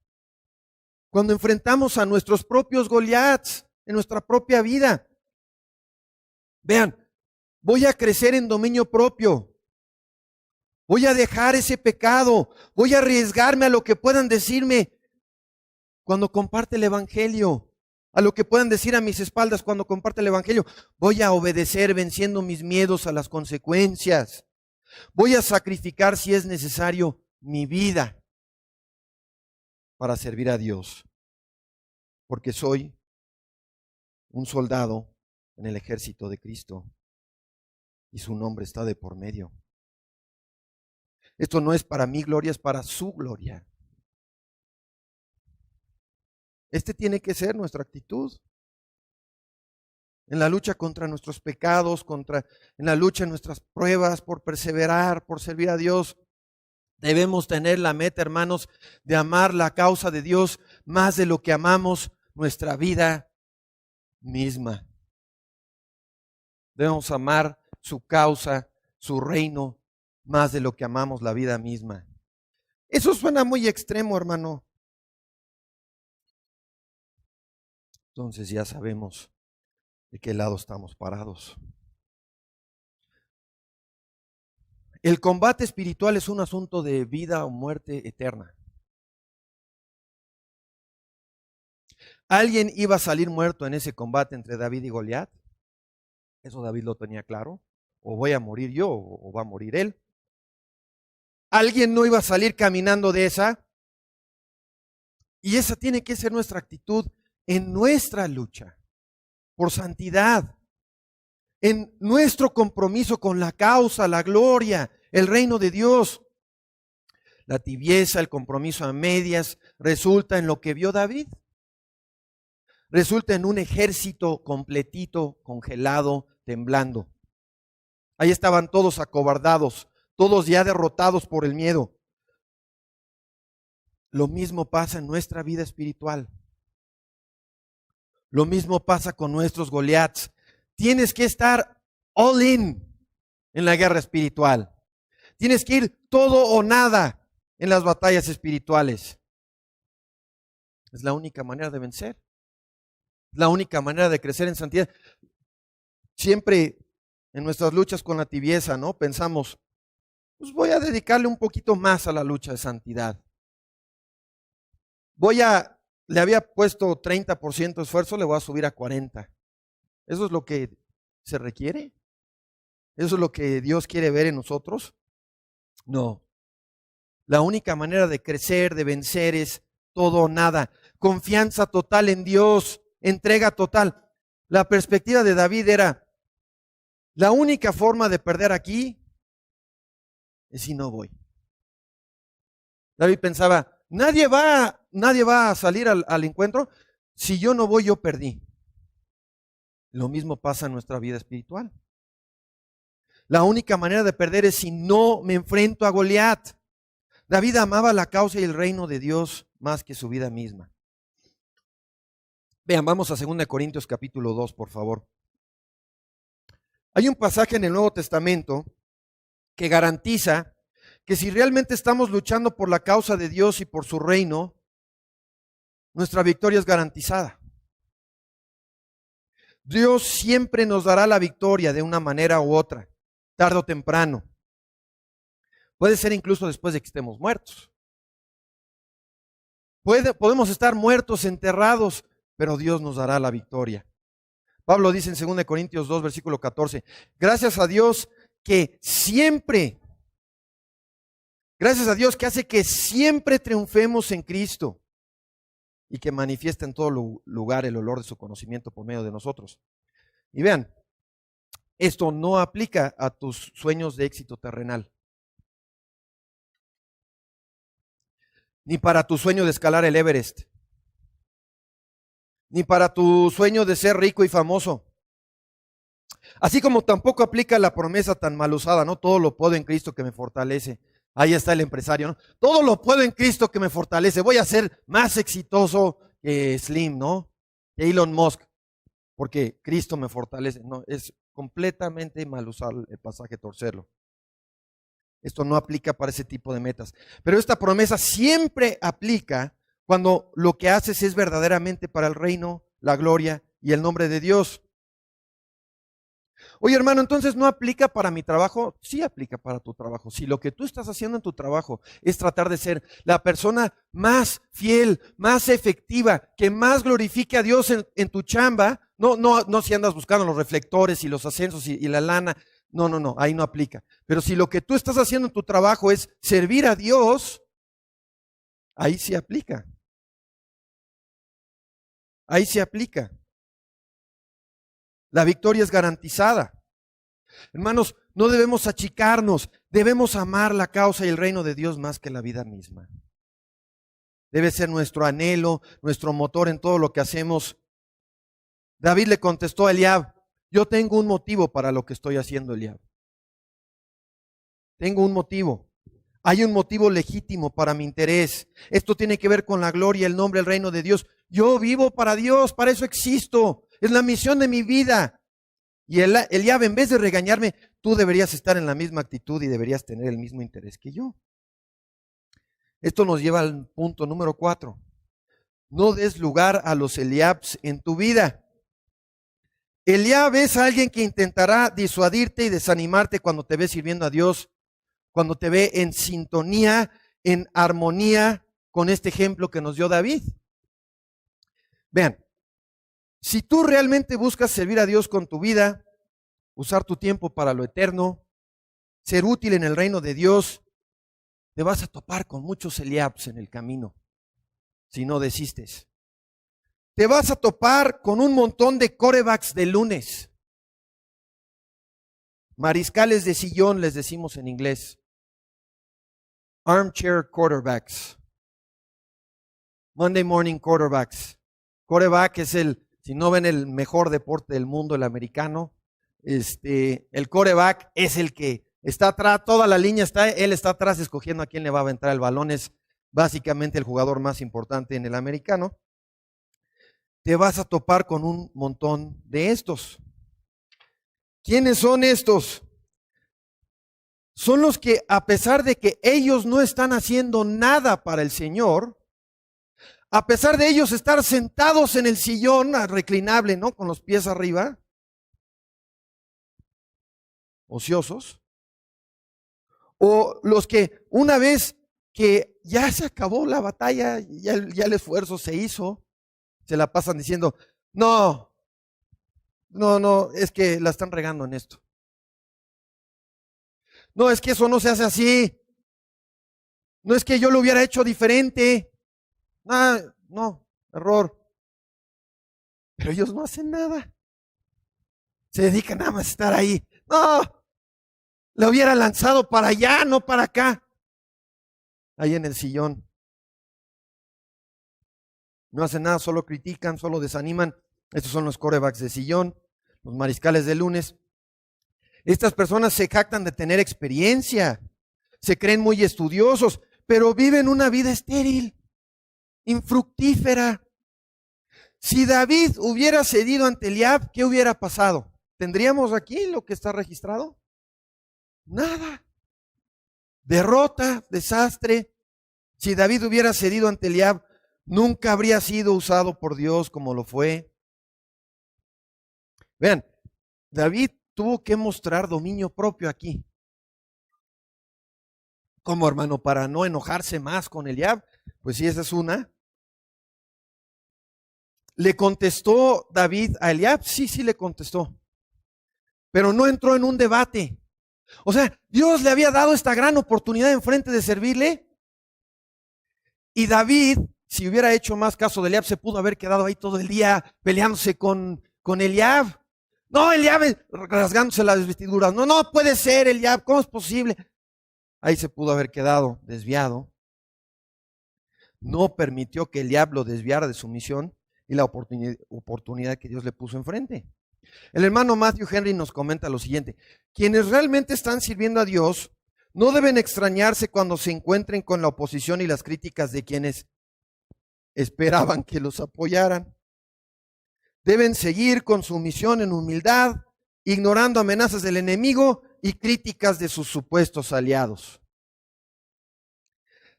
Cuando enfrentamos a nuestros propios Goliats en nuestra propia vida. Vean, voy a crecer en dominio propio. Voy a dejar ese pecado. Voy a arriesgarme a lo que puedan decirme cuando comparte el evangelio. A lo que puedan decir a mis espaldas cuando comparte el evangelio. Voy a obedecer venciendo mis miedos a las consecuencias. Voy a sacrificar, si es necesario, mi vida para servir a Dios. Porque soy un soldado en el ejército de Cristo. Y su nombre está de por medio. Esto no es para mi gloria, es para su gloria. Tiene que ser nuestra actitud. En la lucha contra nuestros pecados, en la lucha en nuestras pruebas, por perseverar, por servir a Dios. Debemos tener la meta, hermanos, de amar la causa de Dios más de lo que amamos nuestra vida misma. Debemos amar su causa, su reino, más de lo que amamos la vida misma. Eso suena muy extremo, hermano. Entonces ya sabemos de qué lado estamos parados. El combate espiritual es un asunto de vida o muerte eterna. ¿Alguien iba a salir muerto en ese combate entre David y Goliat? Eso David lo tenía claro. O voy a morir yo o va a morir él. ¿Alguien no iba a salir caminando de esa? Y esa tiene que ser nuestra actitud en nuestra lucha por santidad, en nuestro compromiso con la causa, la gloria, el reino de Dios. La tibieza, el compromiso a medias, resulta en lo que vio David. Resulta en un ejército completito, congelado, temblando. Ahí estaban todos acobardados, todos ya derrotados por el miedo. Lo mismo pasa en nuestra vida espiritual. Lo mismo pasa con nuestros Goliaths. Tienes que estar all in la guerra espiritual. Tienes que ir todo o nada en las batallas espirituales. Es la única manera de vencer. Es la única manera de crecer en santidad. Siempre en nuestras luchas con la tibieza, ¿no? Pensamos, pues voy a dedicarle un poquito más a la lucha de santidad. Le había puesto 30% de esfuerzo, le voy a subir a 40%. ¿Eso es lo que se requiere? ¿Eso es lo que Dios quiere ver en nosotros? No. La única manera de crecer, de vencer es todo o nada. Confianza total en Dios, entrega total. La perspectiva de David era, la única forma de perder aquí es si no voy. David pensaba, nadie va a salir al encuentro. Si yo no voy, yo perdí. Lo mismo pasa en nuestra vida espiritual. La única manera de perder es si no me enfrento a Goliat. David amaba la causa y el reino de Dios más que su vida misma. Vean, vamos a 2 Corintios capítulo 2, por favor. Hay un pasaje en el Nuevo Testamento que garantiza que si realmente estamos luchando por la causa de Dios y por su reino, nuestra victoria es garantizada. Dios siempre nos dará la victoria de una manera u otra, tarde o temprano. Puede ser incluso después de que estemos muertos. Podemos estar muertos, enterrados, pero Dios nos dará la victoria. Pablo dice en 2 Corintios 2, versículo 14, gracias a Dios que hace que siempre triunfemos en Cristo y que manifiesta en todo lugar el olor de su conocimiento por medio de nosotros. Y vean, esto no aplica a tus sueños de éxito terrenal, ni para tu sueño de escalar el Everest, ni para tu sueño de ser rico y famoso. Así como tampoco aplica la promesa tan mal usada, ¿no? Todo lo puedo en Cristo que me fortalece. Ahí está el empresario, ¿no? Todo lo puedo en Cristo que me fortalece. Voy a ser más exitoso que Slim, ¿no? Que Elon Musk, porque Cristo me fortalece. No, es completamente mal usar el pasaje, torcerlo. Esto no aplica para ese tipo de metas. Pero esta promesa siempre aplica cuando lo que haces es verdaderamente para el reino, la gloria y el nombre de Dios. Oye, hermano, entonces ¿no aplica para mi trabajo? Sí aplica para tu trabajo. Si lo que tú estás haciendo en tu trabajo es tratar de ser la persona más fiel, más efectiva, que más glorifique a Dios en tu chamba, no si andas buscando los reflectores y los ascensos y la lana, no, ahí no aplica. Pero si lo que tú estás haciendo en tu trabajo es servir a Dios, ahí sí aplica. Ahí sí aplica. La victoria es garantizada. Hermanos, no debemos achicarnos, debemos amar la causa y el reino de Dios más que la vida misma. Debe ser nuestro anhelo, nuestro motor en todo lo que hacemos. David le contestó a Eliab, yo tengo un motivo para lo que estoy haciendo, Eliab. Tengo un motivo. Hay un motivo legítimo para mi interés. Esto tiene que ver con la gloria, el nombre, el reino de Dios. Yo vivo para Dios, para eso existo. Es la misión de mi vida. Y Eliab, en vez de regañarme, tú deberías estar en la misma actitud y deberías tener el mismo interés que yo. Esto nos lleva al punto número 4. No des lugar a los Eliabs en tu vida. Eliab es alguien que intentará disuadirte y desanimarte cuando te ve sirviendo a Dios, cuando te ve en sintonía, en armonía con este ejemplo que nos dio David. Vean, si tú realmente buscas servir a Dios con tu vida, usar tu tiempo para lo eterno, ser útil en el reino de Dios, te vas a topar con muchos Eliabs en el camino, si no desistes. te vas a topar con un montón de quarterbacks de lunes. Mariscales de sillón, les decimos en inglés. Armchair quarterbacks. Monday morning quarterbacks. Quarterback es si no ven el mejor deporte del mundo, el americano, el quarterback es el que está atrás, toda la línea él está atrás escogiendo a quién le va a aventar el balón, es básicamente el jugador más importante en el americano. Te vas a topar con un montón de estos. ¿Quiénes son estos? Son los que, a pesar de que ellos no están haciendo nada para el Señor, a pesar de ellos estar sentados en el sillón reclinable, ¿no? Con los pies arriba, ociosos, o los que una vez que ya se acabó la batalla, ya el esfuerzo se hizo, se la pasan diciendo, no, es que la están regando en esto. No, es que eso no se hace así. No es que yo lo hubiera hecho diferente. No, error. Pero ellos no hacen nada. Se dedican nada más a estar ahí. No, lo hubiera lanzado para allá, no para acá. Ahí en el sillón. No hacen nada, solo critican, solo desaniman. Estos son los quarterbacks de sillón, los mariscales de lunes. Estas personas se jactan de tener experiencia, se creen muy estudiosos, pero viven una vida estéril, infructífera. Si David hubiera cedido ante Eliab, ¿qué hubiera pasado? ¿Tendríamos aquí lo que está registrado? Nada. Derrota, desastre. Si David hubiera cedido ante Eliab, nunca habría sido usado por Dios como lo fue. Vean, David tuvo que mostrar dominio propio aquí. ¿Cómo, hermano? Para no enojarse más con Eliab. Pues sí, esa es una. ¿Le contestó David a Eliab? Sí le contestó. Pero no entró en un debate. O sea, Dios le había dado esta gran oportunidad enfrente de servirle. Y David, si hubiera hecho más caso de Eliab, se pudo haber quedado ahí todo el día peleándose con Eliab. No, Eliab rasgándose las vestiduras. No puede ser, Eliab, ¿cómo es posible? Ahí se pudo haber quedado desviado. No permitió que Eliab lo desviara de su misión y la oportunidad que Dios le puso enfrente. El hermano Matthew Henry nos comenta lo siguiente: quienes realmente están sirviendo a Dios no deben extrañarse cuando se encuentren con la oposición y las críticas de quienes esperaban que los apoyaran. Deben seguir con su misión en humildad, ignorando amenazas del enemigo y críticas de sus supuestos aliados.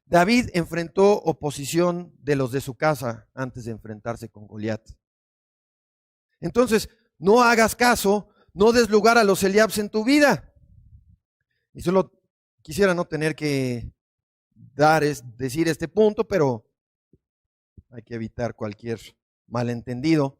David enfrentó oposición de los de su casa antes de enfrentarse con Goliat. Entonces, no hagas caso, no des lugar a los Eliabs en tu vida. Y solo quisiera no tener que decir este punto, pero hay que evitar cualquier malentendido.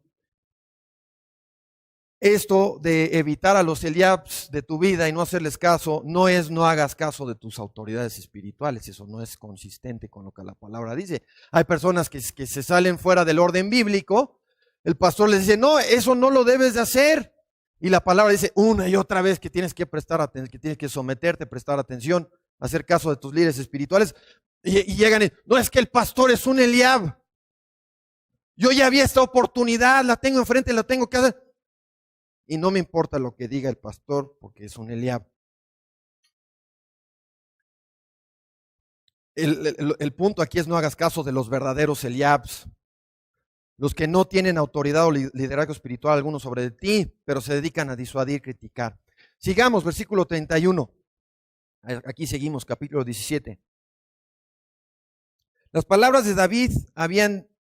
Esto de evitar a los Eliabs de tu vida y no hacerles caso, no es no hagas caso de tus autoridades espirituales. Eso no es consistente con lo que la palabra dice. Hay personas que se salen fuera del orden bíblico. El pastor les dice, no, eso no lo debes de hacer. Y la palabra dice una y otra vez que tienes que prestar atención, que tienes que someterte, prestar atención, hacer caso de tus líderes espirituales. Y llegan y, no, es que el pastor es un Eliab. Yo ya vi esta oportunidad, la tengo enfrente, la tengo que hacer. Y no me importa lo que diga el pastor porque es un Eliab. El punto aquí es no hagas caso de los verdaderos Eliabs. Los que no tienen autoridad o liderazgo espiritual alguno sobre ti, pero se dedican a disuadir, criticar. Sigamos, versículo 31. Aquí seguimos, capítulo 17. Las palabras de David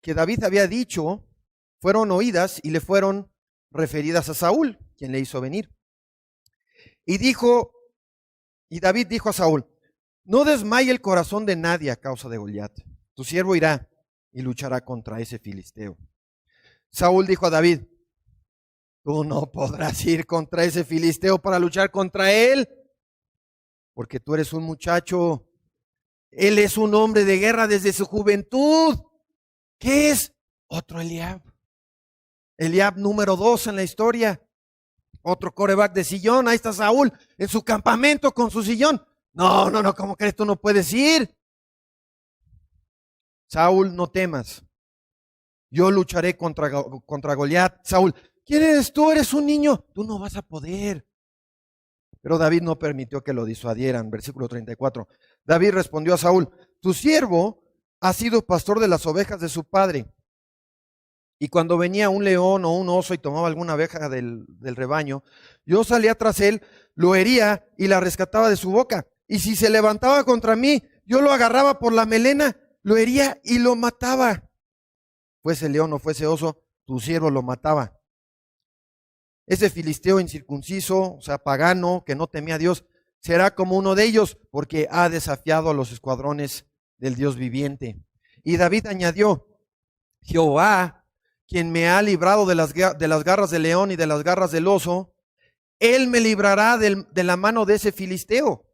que David había dicho fueron oídas y le fueron referidas a Saúl, quien le hizo venir. Y David dijo a Saúl, no desmaye el corazón de nadie a causa de Goliat. Tu siervo irá y luchará contra ese filisteo. Saúl dijo a David, tú no podrás ir contra ese filisteo para luchar contra él, porque tú eres un muchacho. Él es un hombre de guerra desde su juventud. ¿Qué es? Otro Eliab. Eliab número 2 en la historia. Otro quarterback de sillón. Ahí está Saúl en su campamento con su sillón. No, ¿cómo crees? Tú no puedes ir. Saúl, no temas. Yo lucharé contra Goliat. Saúl, ¿quién eres tú? Eres un niño. Tú no vas a poder. Pero David no permitió que lo disuadieran. Versículo 34. David respondió a Saúl, tu siervo ha sido pastor de las ovejas de su padre. Y cuando venía un león o un oso y tomaba alguna oveja del rebaño, yo salía tras él, lo hería y la rescataba de su boca. Y si se levantaba contra mí, yo lo agarraba por la melena, lo hería y lo mataba. Fuese león o fuese oso, tu siervo lo mataba. Ese filisteo incircunciso, o sea, pagano, que no temía a Dios, será como uno de ellos, porque ha desafiado a los escuadrones del Dios viviente. Y David añadió, Jehová, quien me ha librado de las garras del león y de las garras del oso, él me librará de la mano de ese filisteo.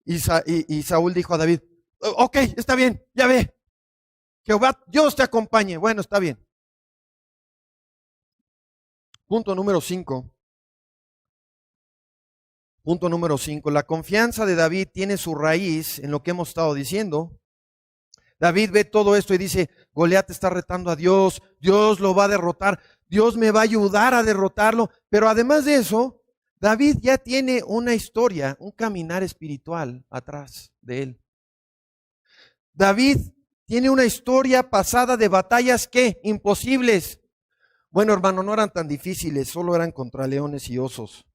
Y Saúl dijo a David, ok, está bien, ya ve, Jehová, Dios te acompañe. Bueno, está bien. Punto número 5. Punto número 5. La confianza de David tiene su raíz en lo que hemos estado diciendo. David ve todo esto y dice, Goliat está retando a Dios, Dios lo va a derrotar, Dios me va a ayudar a derrotarlo. Pero además de eso, David ya tiene una historia, un caminar espiritual atrás de él. David tiene una historia pasada de batallas que imposibles. Bueno, hermano, no eran tan difíciles, solo eran contra leones y osos.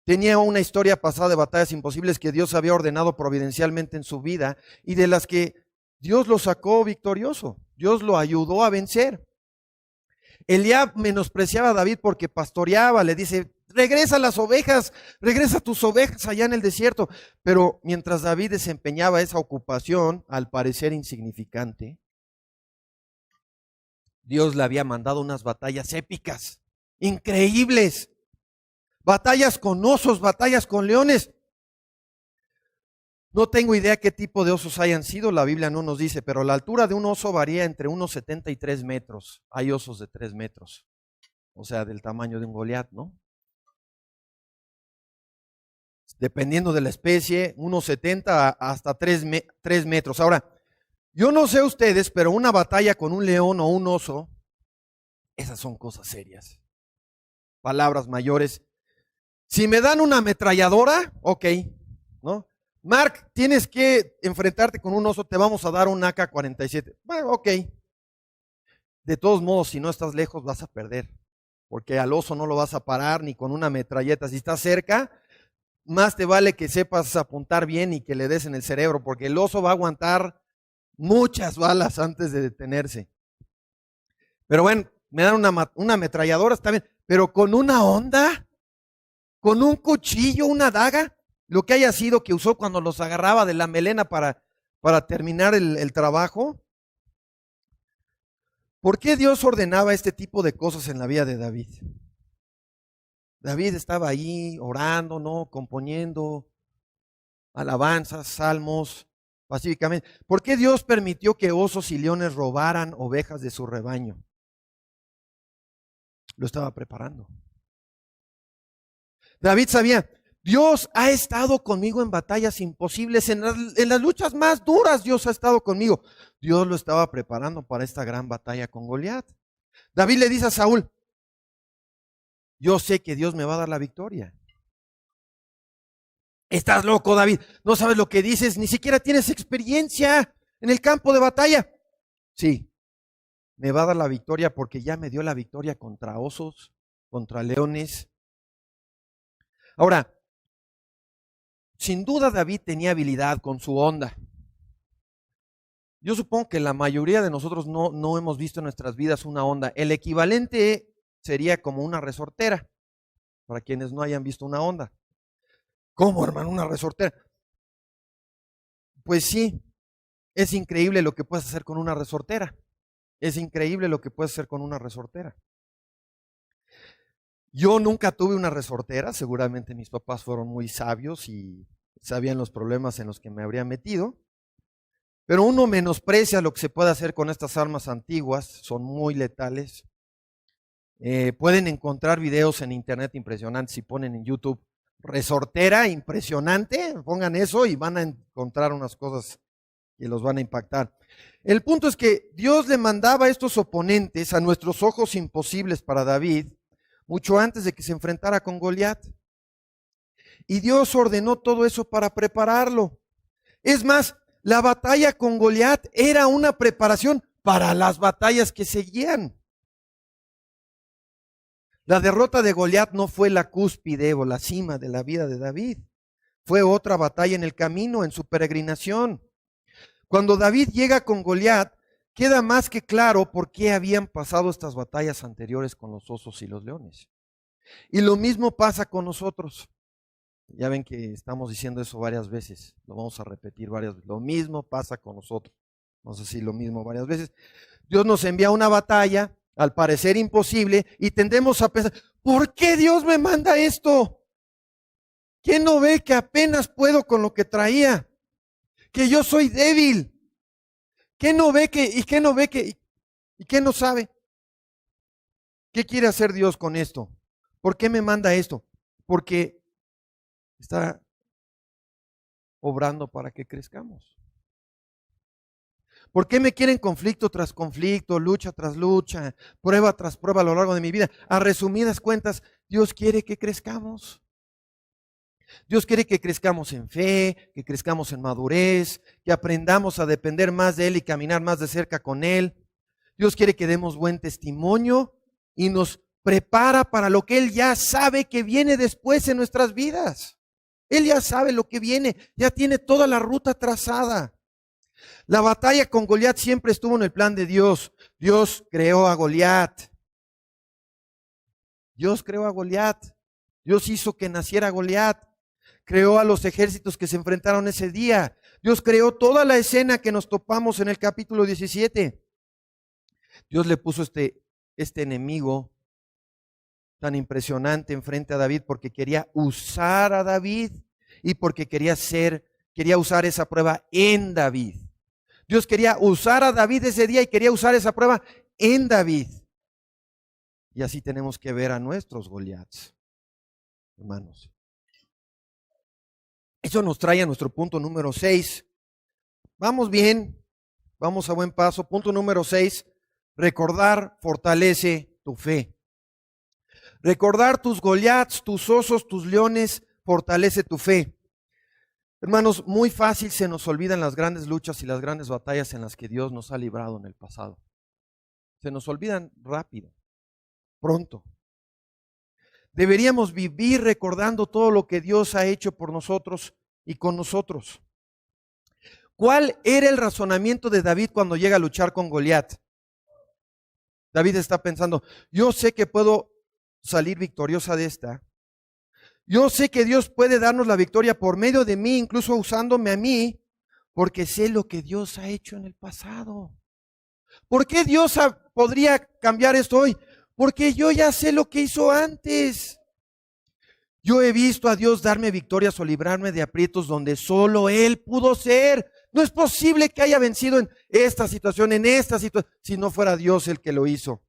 Tenía una historia pasada de batallas imposibles que Dios había ordenado providencialmente en su vida y de las que Dios lo sacó victorioso. Dios lo ayudó a vencer. Eliab menospreciaba a David porque pastoreaba, le dice, regresa las ovejas, regresa tus ovejas allá en el desierto. Pero mientras David desempeñaba esa ocupación, al parecer insignificante, Dios le había mandado unas batallas épicas, increíbles. Batallas con osos, batallas con leones. No tengo idea qué tipo de osos hayan sido, la Biblia no nos dice, pero la altura de un oso varía entre unos 70 y 3 metros. Hay osos de 3 metros, o sea, del tamaño de un Goliat, ¿no? Dependiendo de la especie, unos 70 hasta 3 metros. Ahora, yo no sé ustedes, pero una batalla con un león o un oso, esas son cosas serias. Palabras mayores. Si me dan una ametralladora, ok, ¿no? Mark, tienes que enfrentarte con un oso, te vamos a dar un AK-47. Bueno, ok. De todos modos, si no estás lejos, vas a perder, porque al oso no lo vas a parar ni con una metralleta. Si estás cerca, más te vale que sepas apuntar bien y que le des en el cerebro, porque el oso va a aguantar muchas balas antes de detenerse. Pero bueno, me dan una ametralladora, está bien, pero con una honda, con un cuchillo, una daga, lo que haya sido que usó cuando los agarraba de la melena para terminar el trabajo. ¿Por qué Dios ordenaba este tipo de cosas en la vida de David? David estaba ahí orando, ¿no? Componiendo alabanzas, salmos, pacíficamente. ¿Por qué Dios permitió que osos y leones robaran ovejas de su rebaño? Lo estaba preparando. David sabía, Dios ha estado conmigo en batallas imposibles, en las luchas más duras Dios ha estado conmigo. Dios lo estaba preparando para esta gran batalla con Goliat. David le dice a Saúl, yo sé que Dios me va a dar la victoria. Estás loco, David, no sabes lo que dices, ni siquiera tienes experiencia en el campo de batalla. Sí, me va a dar la victoria porque ya me dio la victoria contra osos, contra leones. Ahora, sin duda David tenía habilidad con su onda. Yo supongo que la mayoría de nosotros no hemos visto en nuestras vidas una onda. El equivalente sería como una resortera, para quienes no hayan visto una onda. ¿Cómo, hermano, una resortera? Pues sí, es increíble lo que puedes hacer con una resortera. Es increíble lo que puedes hacer con una resortera. Yo nunca tuve una resortera, seguramente mis papás fueron muy sabios y sabían los problemas en los que me habría metido. Pero uno menosprecia lo que se puede hacer con estas armas antiguas, son muy letales. Pueden encontrar videos en internet impresionantes si ponen en YouTube resortera impresionante, pongan eso y van a encontrar unas cosas que los van a impactar. El punto es que Dios le mandaba a estos oponentes, a nuestros ojos imposibles para David, mucho antes de que se enfrentara con Goliat. Y Dios ordenó todo eso para prepararlo. Es más, la batalla con Goliat era una preparación para las batallas que seguían. La derrota de Goliat no fue la cúspide o la cima de la vida de David. Fue otra batalla en el camino, en su peregrinación. Cuando David llega con Goliat, queda más que claro por qué habían pasado estas batallas anteriores con los osos y los leones. Y lo mismo pasa con nosotros. Ya ven que estamos diciendo eso varias veces, lo vamos a repetir varias veces. Lo mismo pasa con nosotros. Vamos a decir lo mismo varias veces. Dios nos envía una batalla, al parecer imposible, y tendemos a pensar, ¿por qué Dios me manda esto? ¿Quién no ve que apenas puedo con lo que traía? Que yo soy débil. ¿Qué no ve y qué no sabe? ¿Qué quiere hacer Dios con esto? ¿Por qué me manda esto? Porque está obrando para que crezcamos. ¿Por qué me quieren conflicto tras conflicto, lucha tras lucha, prueba tras prueba a lo largo de mi vida? A resumidas cuentas, Dios quiere que crezcamos. Dios quiere que crezcamos en fe, que crezcamos en madurez, que aprendamos a depender más de Él y caminar más de cerca con Él. Dios quiere que demos buen testimonio y nos prepara para lo que Él ya sabe que viene después en nuestras vidas. Él ya sabe lo que viene, ya tiene toda la ruta trazada. La batalla con Goliat siempre estuvo en el plan de Dios. Dios creó a Goliat. Dios creó a Goliat. Dios hizo que naciera Goliat. Creó a los ejércitos que se enfrentaron ese día. Dios creó toda la escena que nos topamos en el capítulo 17. Dios le puso este enemigo tan impresionante enfrente a David porque quería usar a David y porque quería usar esa prueba en David. Dios quería usar a David ese día y quería usar esa prueba en David. Y así tenemos que ver a nuestros Goliats, hermanos. Eso nos trae a nuestro punto número 6. Vamos bien, vamos a buen paso. Punto número 6, recordar fortalece tu fe. Recordar tus Goliats, tus osos, tus leones, fortalece tu fe. Hermanos, muy fácil se nos olvidan las grandes luchas y las grandes batallas en las que Dios nos ha librado en el pasado. Se nos olvidan rápido, pronto. Deberíamos vivir recordando todo lo que Dios ha hecho por nosotros y con nosotros. ¿Cuál era el razonamiento de David cuando llega a luchar con Goliat? David está pensando, yo sé que puedo salir victoriosa de esta. Yo sé que Dios puede darnos la victoria por medio de mí, incluso usándome a mí, porque sé lo que Dios ha hecho en el pasado. ¿Por qué Dios podría cambiar esto hoy? Porque yo ya sé lo que hizo antes. Yo he visto a Dios darme victorias o librarme de aprietos donde solo Él pudo ser. No es posible que haya vencido en esta situación, si no fuera Dios el que lo hizo.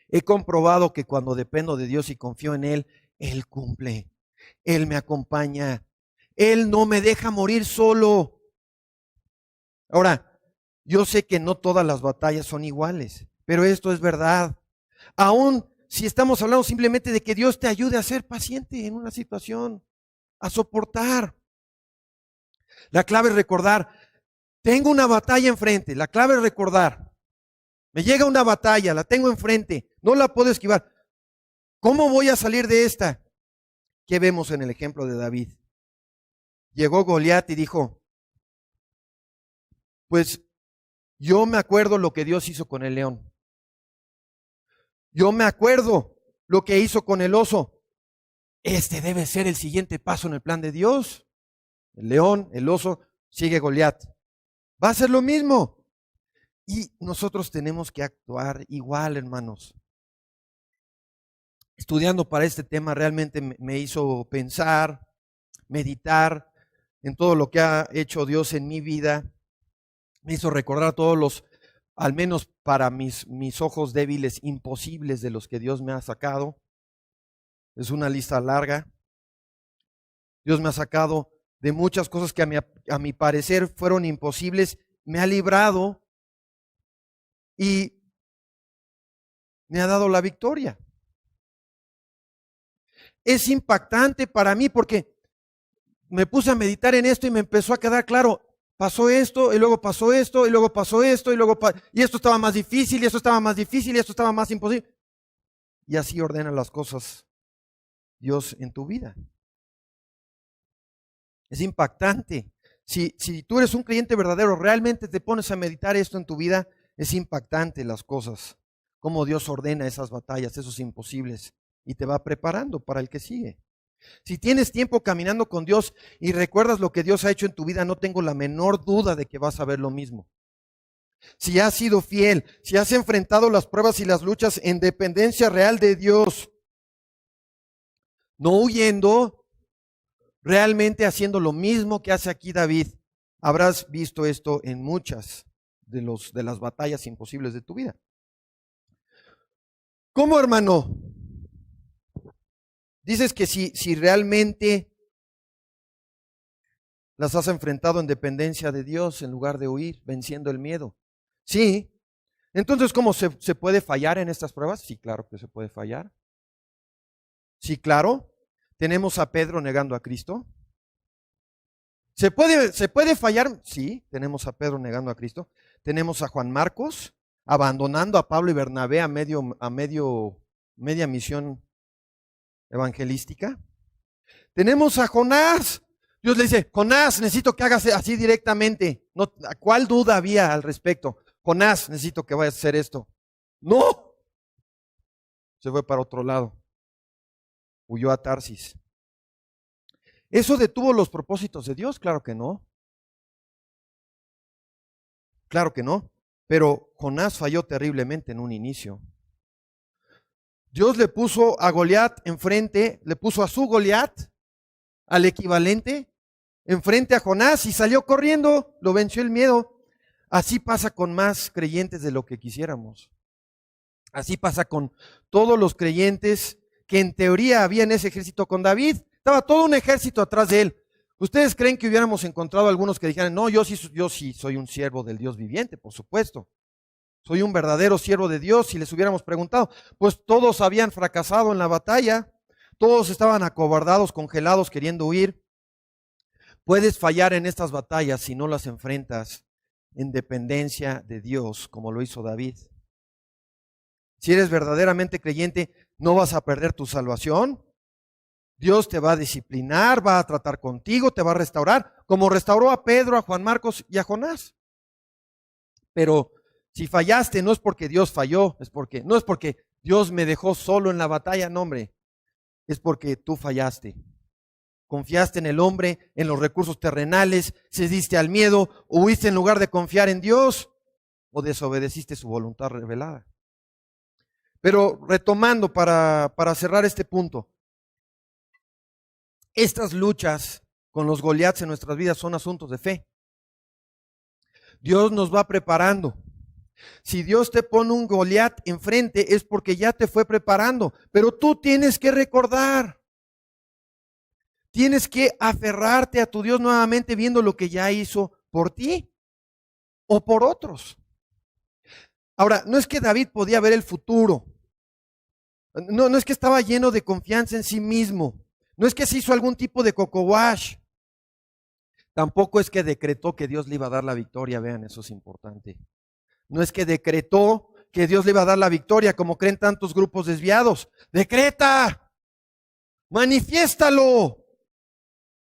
He comprobado que cuando dependo de Dios y confío en Él, Él cumple. Él me acompaña. Él no me deja morir solo. Ahora, yo sé que no todas las batallas son iguales, pero esto es verdad. Aún si estamos hablando simplemente de que Dios te ayude a ser paciente en una situación, a soportar. La clave es recordar, tengo una batalla enfrente, la clave es recordar. Me llega una batalla, la tengo enfrente, no la puedo esquivar. ¿Cómo voy a salir de esta? ¿Qué vemos en el ejemplo de David? Llegó Goliat y dijo, pues yo me acuerdo lo que Dios hizo con el león. Yo me acuerdo lo que hizo con el oso. Este debe ser el siguiente paso en el plan de Dios. El león, el oso, sigue Goliat. Va a ser lo mismo. Y nosotros tenemos que actuar igual, hermanos. Estudiando para este tema realmente me hizo pensar meditar en todo lo que ha hecho Dios en mi vida. Me hizo recordar todos los, al menos para mis ojos débiles, imposibles de los que Dios me ha sacado. Es una lista larga. Dios me ha sacado de muchas cosas que a mi parecer fueron imposibles. Me ha librado y me ha dado la victoria. Es impactante para mí porque me puse a meditar en esto y me empezó a quedar claro. Pasó esto, y luego pasó esto, y luego pasó esto, y esto estaba más difícil, y esto estaba más difícil, y esto estaba más imposible. Y así ordena las cosas Dios en tu vida. Es impactante. Si tú eres un creyente verdadero, realmente te pones a meditar esto en tu vida, es impactante las cosas, cómo Dios ordena esas batallas, esos imposibles, y te va preparando para el que sigue. Si tienes tiempo caminando con Dios y recuerdas lo que Dios ha hecho en tu vida, no tengo la menor duda de que vas a ver lo mismo. Si has sido fiel, si has enfrentado las pruebas y las luchas en dependencia real de Dios, no huyendo, realmente haciendo lo mismo que hace aquí David, habrás visto esto en muchas de las batallas imposibles de tu vida. ¿Cómo, hermano? Dices que si realmente las has enfrentado en dependencia de Dios en lugar de huir, venciendo el miedo. Sí. Entonces, ¿cómo se puede fallar en estas pruebas? Sí, claro que se puede fallar. Sí, claro. Tenemos a Pedro negando a Cristo. ¿Se puede fallar? Sí, tenemos a Pedro negando a Cristo. Tenemos a Juan Marcos abandonando a Pablo y Bernabé a media misión evangelística. Tenemos a Jonás. Dios le dice, Jonás, necesito que hagas así directamente. No, ¿cuál duda había al respecto? Jonás, necesito que vayas a hacer esto. No. Se fue para otro lado. Huyó a Tarsis. ¿Eso detuvo los propósitos de Dios? Claro que no. Claro que no. Pero Jonás falló terriblemente en un inicio. Dios le puso a Goliat enfrente, le puso a su Goliat, al equivalente, enfrente a Jonás y salió corriendo, lo venció el miedo. Así pasa con más creyentes de lo que quisiéramos. Así pasa con todos los creyentes que en teoría había en ese ejército con David. Estaba todo un ejército atrás de él. ¿Ustedes creen que hubiéramos encontrado algunos que dijeran, no, yo sí soy un siervo del Dios viviente? Por supuesto. Soy un verdadero siervo de Dios. Si les hubiéramos preguntado, pues todos habían fracasado en la batalla. Todos estaban acobardados, congelados, queriendo huir. Puedes fallar en estas batallas si no las enfrentas en dependencia de Dios, como lo hizo David. Si eres verdaderamente creyente, no vas a perder tu salvación. Dios te va a disciplinar, va a tratar contigo, te va a restaurar, como restauró a Pedro, a Juan Marcos y a Jonás. Pero si fallaste, no es porque Dios falló, no es porque Dios me dejó solo en la batalla, no, hombre. Es porque tú fallaste. Confiaste en el hombre, en los recursos terrenales, cediste al miedo, o huiste en lugar de confiar en Dios, o desobedeciste su voluntad revelada. Pero retomando para cerrar este punto, estas luchas con los Goliats en nuestras vidas son asuntos de fe. Dios nos va preparando. Si Dios te pone un Goliat enfrente es porque ya te fue preparando, pero tú tienes que recordar. Tienes que aferrarte a tu Dios nuevamente viendo lo que ya hizo por ti o por otros. Ahora, no es que David podía ver el futuro. No es que estaba lleno de confianza en sí mismo. No es que se hizo algún tipo de coco wash. Tampoco es que decretó que Dios le iba a dar la victoria. Vean, eso es importante. No es que decretó que Dios le iba a dar la victoria como creen tantos grupos desviados. Decreta. Manifiéstalo.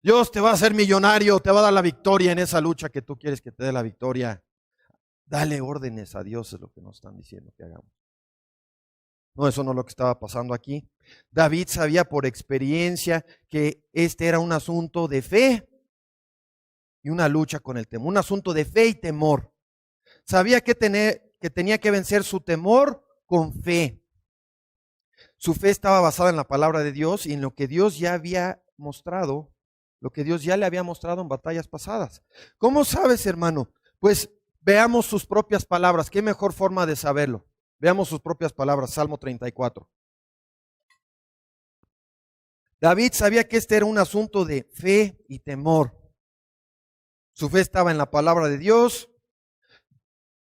Dios te va a hacer millonario, te va a dar la victoria en esa lucha que tú quieres que te dé la victoria. Dale órdenes a Dios, es lo que nos están diciendo que hagamos. No, eso no es lo que estaba pasando aquí. David sabía por experiencia que este era un asunto de fe y una lucha con el temor, un asunto de fe y temor. Sabía que tenía que vencer su temor con fe. Su fe estaba basada en la palabra de Dios y en lo que Dios ya había mostrado lo que Dios ya le había mostrado en batallas pasadas. ¿Cómo sabes, hermano? Pues veamos sus propias palabras. ¿Qué mejor forma de saberlo? Veamos sus propias palabras, Salmo 34. David sabía que este era un asunto de fe y temor. Su fe estaba en la palabra de Dios,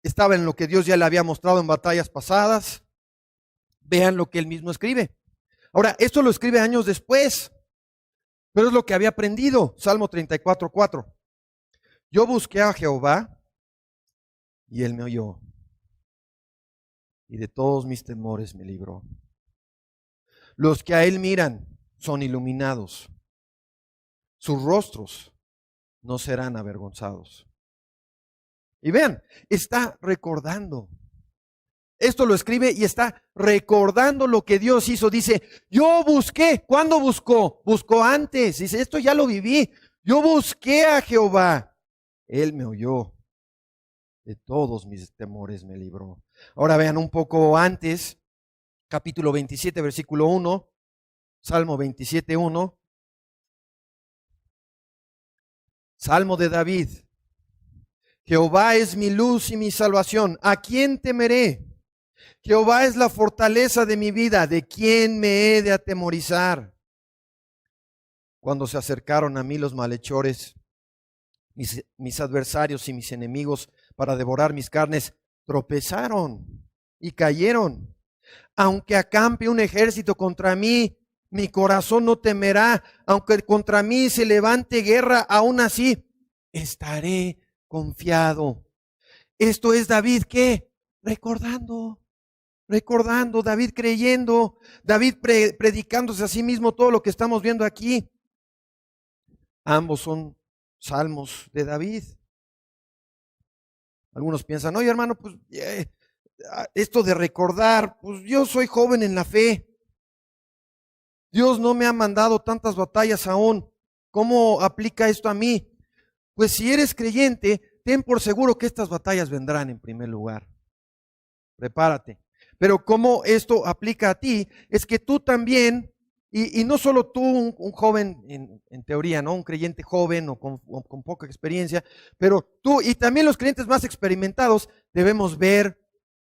estaba en lo que Dios ya le había mostrado en batallas pasadas. Vean lo que él mismo escribe. Ahora, esto lo escribe años después, pero es lo que había aprendido. Salmo 34:4. Yo busqué a Jehová y él me oyó, y de todos mis temores me libró. Los que a él miran son iluminados, sus rostros no serán avergonzados. Y vean, está recordando. Esto lo escribe y está recordando lo que Dios hizo. Dice, yo busqué. ¿Cuándo buscó? Buscó antes. Dice, esto ya lo viví. Yo busqué a Jehová. Él me oyó. De todos mis temores me libró. Ahora vean un poco antes, capítulo 27, versículo 1, Salmo 27:1. Salmo de David. Jehová es mi luz y mi salvación. ¿A quién temeré? Jehová es la fortaleza de mi vida. ¿De quién me he de atemorizar? Cuando se acercaron a mí los malhechores, mis adversarios y mis enemigos para devorar mis carnes, tropezaron y cayeron. Aunque acampe un ejército contra mí, mi corazón no temerá. Aunque contra mí se levante guerra, aún así estaré confiado. Esto es David, ¿qué? Recordando, David creyendo, David predicándose a sí mismo todo lo que estamos viendo aquí. Ambos son salmos de David. Algunos piensan, oye hermano, pues esto de recordar, pues yo soy joven en la fe. Dios no me ha mandado tantas batallas aún. ¿Cómo aplica esto a mí? Pues si eres creyente, ten por seguro que estas batallas vendrán en primer lugar. Prepárate. Pero cómo esto aplica a ti, es que tú también, y no solo tú, un joven en teoría, ¿no? Un creyente joven o con poca experiencia, pero tú y también los creyentes más experimentados debemos ver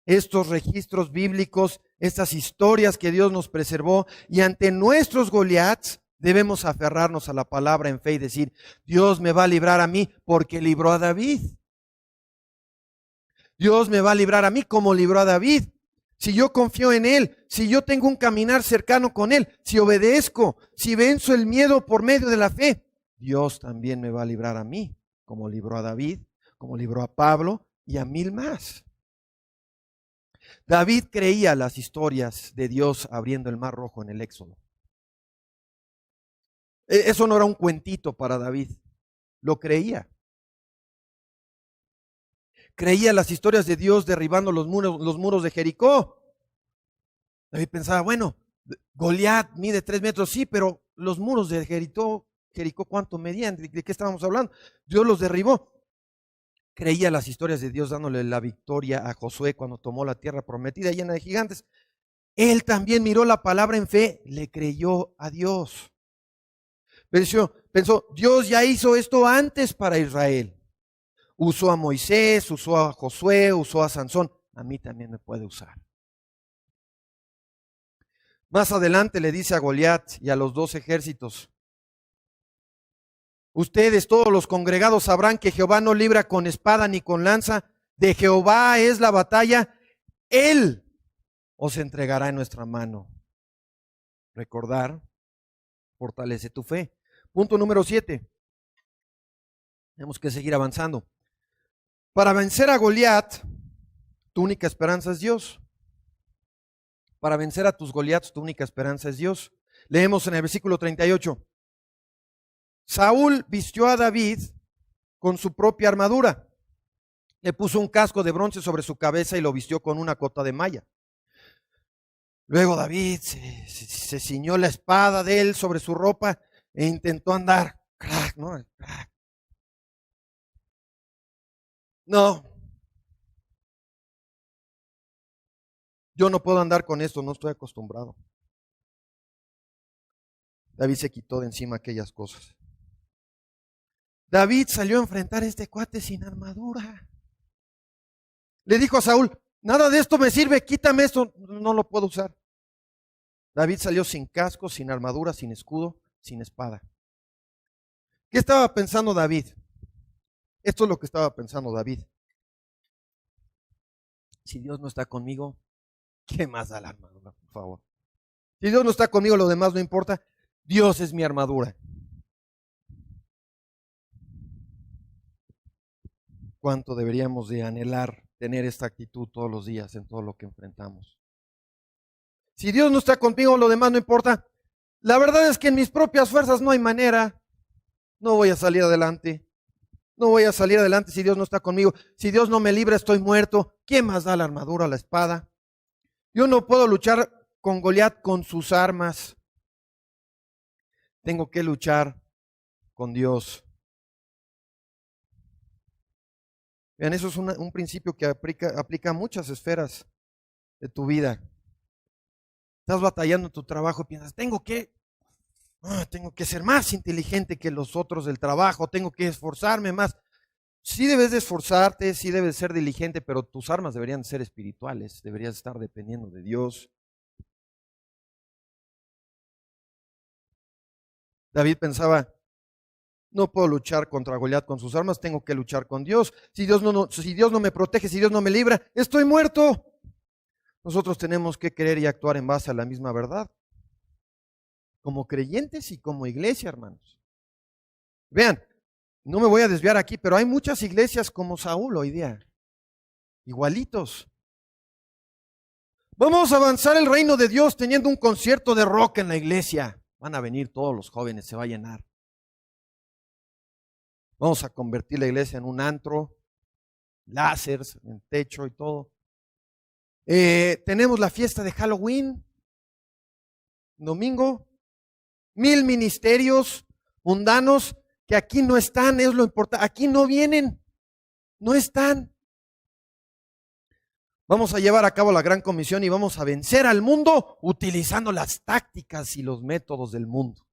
estos registros bíblicos, estas historias que Dios nos preservó, y ante nuestros Goliats debemos aferrarnos a la palabra en fe y decir, Dios me va a librar a mí porque libró a David. Dios me va a librar a mí como libró a David. Si yo confío en Él, si yo tengo un caminar cercano con Él, si obedezco, si venzo el miedo por medio de la fe, Dios también me va a librar a mí, como libró a David, como libró a Pablo y a mil más. David creía las historias de Dios abriendo el mar rojo en el Éxodo. Eso no era un cuentito para David, lo creía. Creía las historias de Dios derribando los muros de Jericó. David pensaba, bueno, Goliat mide 3 metros, sí, pero los muros de Jericó, ¿cuánto medían? ¿De qué estábamos hablando? Dios los derribó. Creía las historias de Dios dándole la victoria a Josué cuando tomó la tierra prometida llena de gigantes. Él también miró la palabra en fe, le creyó a Dios. Pensó, Dios ya hizo esto antes para Israel. Usó a Moisés, usó a Josué, usó a Sansón. A mí también me puede usar. Más adelante le dice a Goliat y a los 2 ejércitos, ustedes todos los congregados sabrán que Jehová no libra con espada ni con lanza, de Jehová es la batalla, Él os entregará en nuestra mano. Recordar fortalece tu fe. Punto número 7. Tenemos que seguir avanzando. Para vencer a Goliat, tu única esperanza es Dios. Para vencer a tus Goliats, tu única esperanza es Dios. Leemos en el versículo 38. Saúl vistió a David con su propia armadura. Le puso un casco de bronce sobre su cabeza y lo vistió con una cota de malla. Luego David se ciñó la espada de él sobre su ropa e intentó andar. Crack, ¿no? Crack. No. Yo no puedo andar con esto, no estoy acostumbrado. David se quitó de encima aquellas cosas. David salió a enfrentar a este cuate sin armadura. Le dijo a Saúl, nada de esto me sirve, quítame esto, no lo puedo usar. David salió sin casco, sin armadura, sin escudo, sin espada. ¿Qué estaba pensando David? Esto es lo que estaba pensando David. Si Dios no está conmigo, ¿qué más da la armadura, por favor? Si Dios no está conmigo, lo demás no importa. Dios es mi armadura. ¿Cuánto deberíamos de anhelar tener esta actitud todos los días en todo lo que enfrentamos? Si Dios no está conmigo, lo demás no importa. La verdad es que en mis propias fuerzas no hay manera. No voy a salir adelante. No voy a salir adelante si Dios no está conmigo. Si Dios no me libra, estoy muerto. ¿Quién más da la armadura, la espada? Yo no puedo luchar con Goliat con sus armas. Tengo que luchar con Dios. Vean, eso es un principio que aplica a muchas esferas de tu vida. Estás batallando en tu trabajo y piensas, tengo que ser más inteligente que los otros del trabajo, tengo que esforzarme más. Sí debes de esforzarte, sí debes ser diligente, pero tus armas deberían ser espirituales, deberías estar dependiendo de Dios. David pensaba, no puedo luchar contra Goliat con sus armas, tengo que luchar con Dios. Si Dios no me protege, si Dios no me libra, estoy muerto. Nosotros tenemos que querer y actuar en base a la misma verdad, como creyentes y como iglesia, hermanos. Vean, no me voy a desviar aquí, pero hay muchas iglesias como Saúl hoy día, igualitos. Vamos a avanzar el reino de Dios teniendo un concierto de rock en la iglesia. Van a venir todos los jóvenes, se va a llenar. Vamos a convertir la iglesia en un antro, láseres en el techo y todo. Tenemos la fiesta de Halloween, domingo, 1000 ministerios mundanos que aquí no están, es lo importante, aquí no vienen, no están. Vamos a llevar a cabo la gran comisión y vamos a vencer al mundo utilizando las tácticas y los métodos del mundo.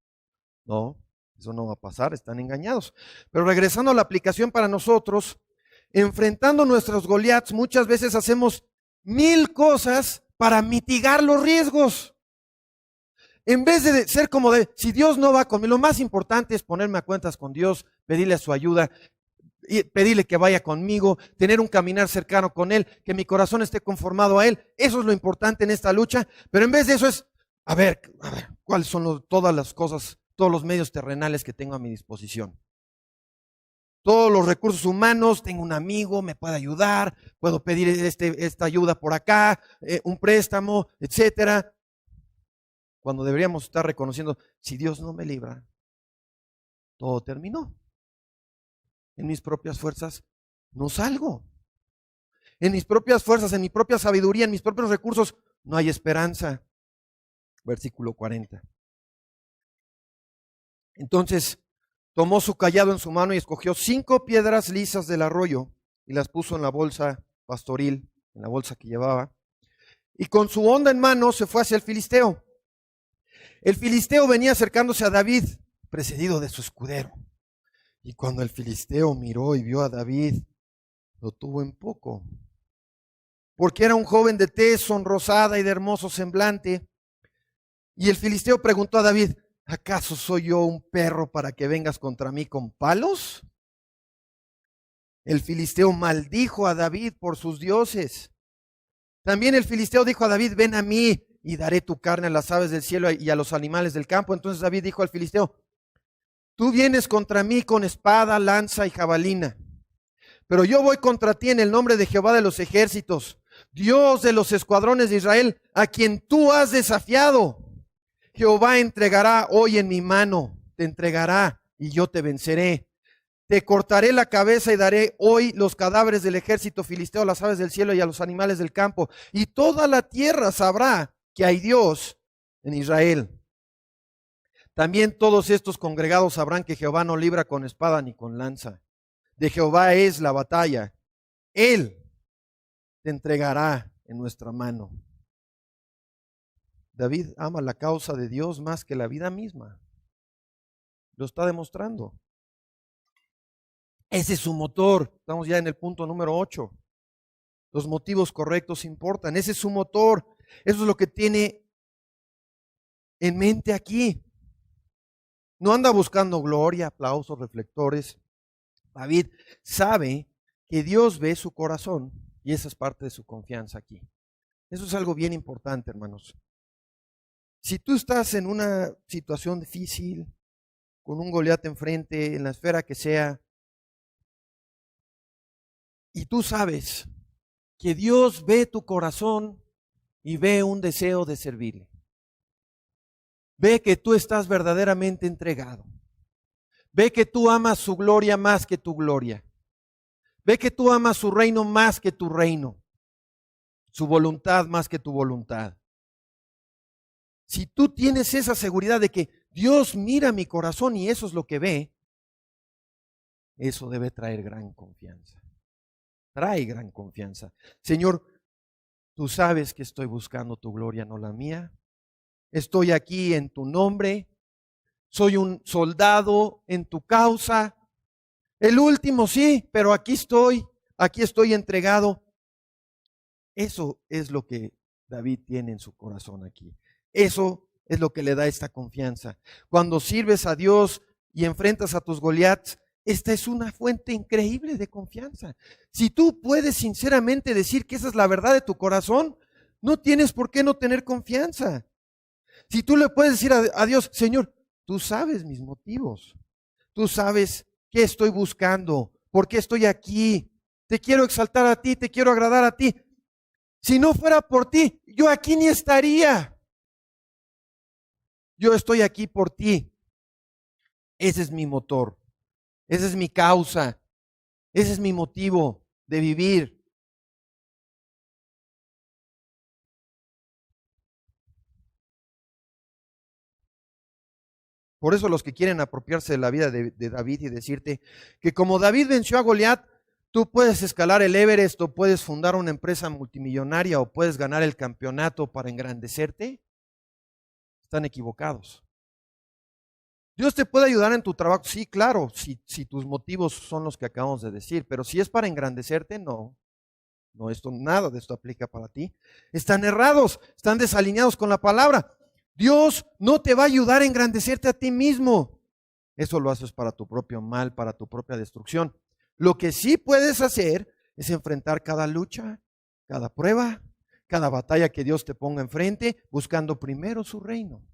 No, eso no va a pasar, están engañados. Pero regresando a la aplicación para nosotros, enfrentando nuestros Goliaths, muchas veces hacemos 1000 cosas para mitigar los riesgos. En vez de ser como de, si Dios no va conmigo, lo más importante es ponerme a cuentas con Dios, pedirle su ayuda, y pedirle que vaya conmigo, tener un caminar cercano con Él, que mi corazón esté conformado a Él. Eso es lo importante en esta lucha. Pero en vez de eso es, a ver, ¿cuáles son todas las cosas, todos los medios terrenales que tengo a mi disposición? Todos los recursos humanos, tengo un amigo, me puede ayudar, puedo pedir esta ayuda por acá, un préstamo, etcétera. Cuando deberíamos estar reconociendo, si Dios no me libra, todo terminó. En mis propias fuerzas no salgo. En mis propias fuerzas, en mi propia sabiduría, en mis propios recursos, no hay esperanza. Versículo 40. Entonces tomó su cayado en su mano y escogió 5 piedras lisas del arroyo y las puso en la bolsa pastoril, en la bolsa que llevaba. Y con su honda en mano se fue hacia el filisteo. El filisteo venía acercándose a David, precedido de su escudero. Y cuando el filisteo miró y vio a David, lo tuvo en poco, porque era un joven de tez sonrosada y de hermoso semblante. Y el filisteo preguntó a David, ¿acaso soy yo un perro para que vengas contra mí con palos? El filisteo maldijo a David por sus dioses. También el filisteo dijo a David, ven a mí y daré tu carne a las aves del cielo y a los animales del campo. Entonces David dijo al filisteo, tú vienes contra mí con espada, lanza y jabalina, pero yo voy contra ti en el nombre de Jehová de los ejércitos, Dios de los escuadrones de Israel, a quien tú has desafiado. Jehová entregará hoy en mi mano, te entregará y yo te venceré. Te cortaré la cabeza y daré hoy los cadáveres del ejército filisteo a las aves del cielo y a los animales del campo. Y toda la tierra sabrá que hay Dios en Israel. También todos estos congregados sabrán que Jehová no libra con espada ni con lanza. De Jehová es la batalla. Él te entregará en nuestra mano. David ama la causa de Dios más que la vida misma. Lo está demostrando. Ese es su motor. Estamos ya en el punto número 8. Los motivos correctos importan. Ese es su motor. Eso es lo que tiene en mente aquí. No anda buscando gloria, aplausos, reflectores. David sabe que Dios ve su corazón y esa es parte de su confianza aquí. Eso es algo bien importante, hermanos. Si tú estás en una situación difícil, con un Goliat enfrente, en la esfera que sea, y tú sabes que Dios ve tu corazón y ve un deseo de servirle. Ve que tú estás verdaderamente entregado. Ve que tú amas su gloria más que tu gloria. Ve que tú amas su reino más que tu reino. Su voluntad más que tu voluntad. Si tú tienes esa seguridad de que Dios mira mi corazón y eso es lo que ve, eso debe traer gran confianza. Trae gran confianza. Señor, tú sabes que estoy buscando tu gloria, no la mía. Estoy aquí en tu nombre. Soy un soldado en tu causa. El último sí, pero aquí estoy entregado. Eso es lo que David tiene en su corazón aquí. Eso es lo que le da esta confianza. Cuando sirves a Dios y enfrentas a tus Goliats, esta es una fuente increíble de confianza. Si tú puedes sinceramente decir que esa es la verdad de tu corazón, no tienes por qué no tener confianza. Si tú le puedes decir a Dios, Señor, tú sabes mis motivos, tú sabes qué estoy buscando, por qué estoy aquí, te quiero exaltar a ti, te quiero agradar a ti. Si no fuera por ti, yo aquí ni estaría. Yo estoy aquí por ti. Ese es mi motor, esa es mi causa, ese es mi motivo de vivir. Por eso los que quieren apropiarse de la vida de David y decirte que como David venció a Goliat, tú puedes escalar el Everest o puedes fundar una empresa multimillonaria o puedes ganar el campeonato para engrandecerte, están equivocados. Dios te puede ayudar en tu trabajo, sí, claro, si tus motivos son los que acabamos de decir, pero si es para engrandecerte, no, nada de esto aplica para ti. Están errados, están desalineados con la palabra. Dios no te va a ayudar a engrandecerte a ti mismo. Eso lo haces para tu propio mal, para tu propia destrucción. Lo que sí puedes hacer es enfrentar cada lucha, cada prueba, cada batalla que Dios te ponga enfrente, buscando primero su reino,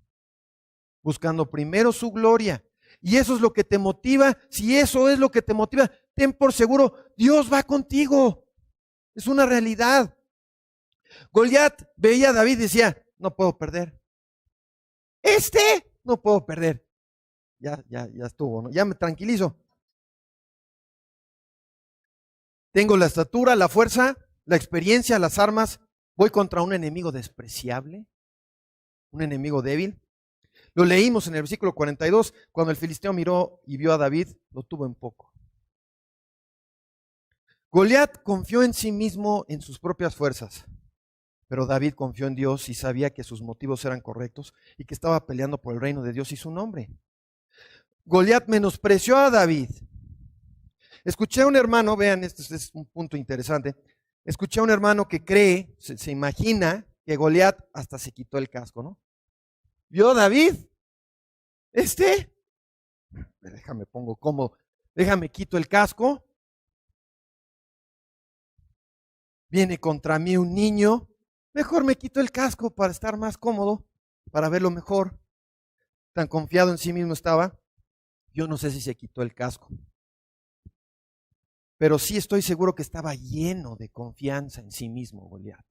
buscando primero su gloria. Y eso es lo que te motiva. Si eso es lo que te motiva, ten por seguro, Dios va contigo. Es una realidad. Goliat veía a David y decía, no puedo perder. No puedo perder. Ya estuvo, ¿no? Ya me tranquilizo. Tengo la estatura, la fuerza, la experiencia, las armas. Voy contra un enemigo despreciable, un enemigo débil. Lo leímos en el versículo 42, cuando el filisteo miró y vio a David, lo tuvo en poco. Goliat confió en sí mismo, en sus propias fuerzas, pero David confió en Dios y sabía que sus motivos eran correctos y que estaba peleando por el reino de Dios y su nombre. Goliat menospreció a David. Escuché a un hermano, vean, este es un punto interesante. Escuché a un hermano que cree, se imagina que Goliat hasta se quitó el casco, ¿no? ¿Vio a David? Déjame pongo cómodo, déjame quito el casco. Viene contra mí un niño, mejor me quito el casco para estar más cómodo, para verlo mejor. Tan confiado en sí mismo estaba. Yo no sé si se quitó el casco, pero sí estoy seguro que estaba lleno de confianza en sí mismo Goliat,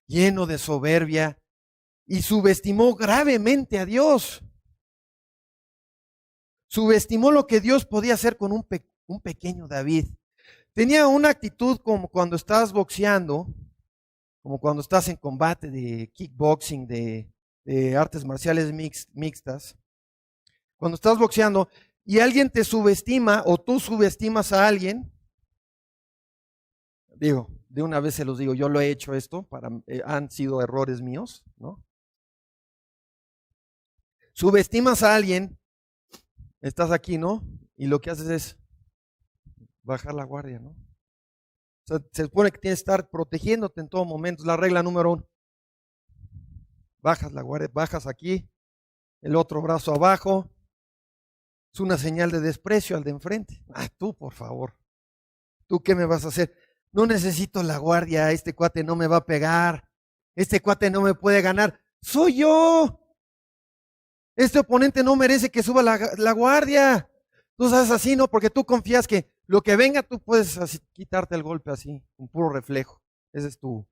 lleno de soberbia y subestimó gravemente a Dios. Subestimó lo que Dios podía hacer con un pequeño David. Tenía una actitud como cuando estás boxeando, como cuando estás en combate de kickboxing, de artes marciales mixtas. Cuando estás boxeando y alguien te subestima o tú subestimas a alguien, digo, de una vez se los digo, yo lo he hecho esto, han sido errores míos, ¿no? Subestimas a alguien, estás aquí, ¿no? Y lo que haces es, bajar la guardia, ¿no? O sea, se supone que tienes que estar protegiéndote en todo momento. Es la regla número 1. Bajas la guardia, bajas aquí, el otro brazo abajo. Es una señal de desprecio al de enfrente. Tú, por favor. ¿Tú qué me vas a hacer? No necesito la guardia, este cuate no me va a pegar. Este cuate no me puede ganar. Soy yo. Este oponente no merece que suba la guardia. Tú sabes así, ¿no? Porque tú confías que lo que venga tú puedes así, quitarte el golpe así, un puro reflejo. Esa es tu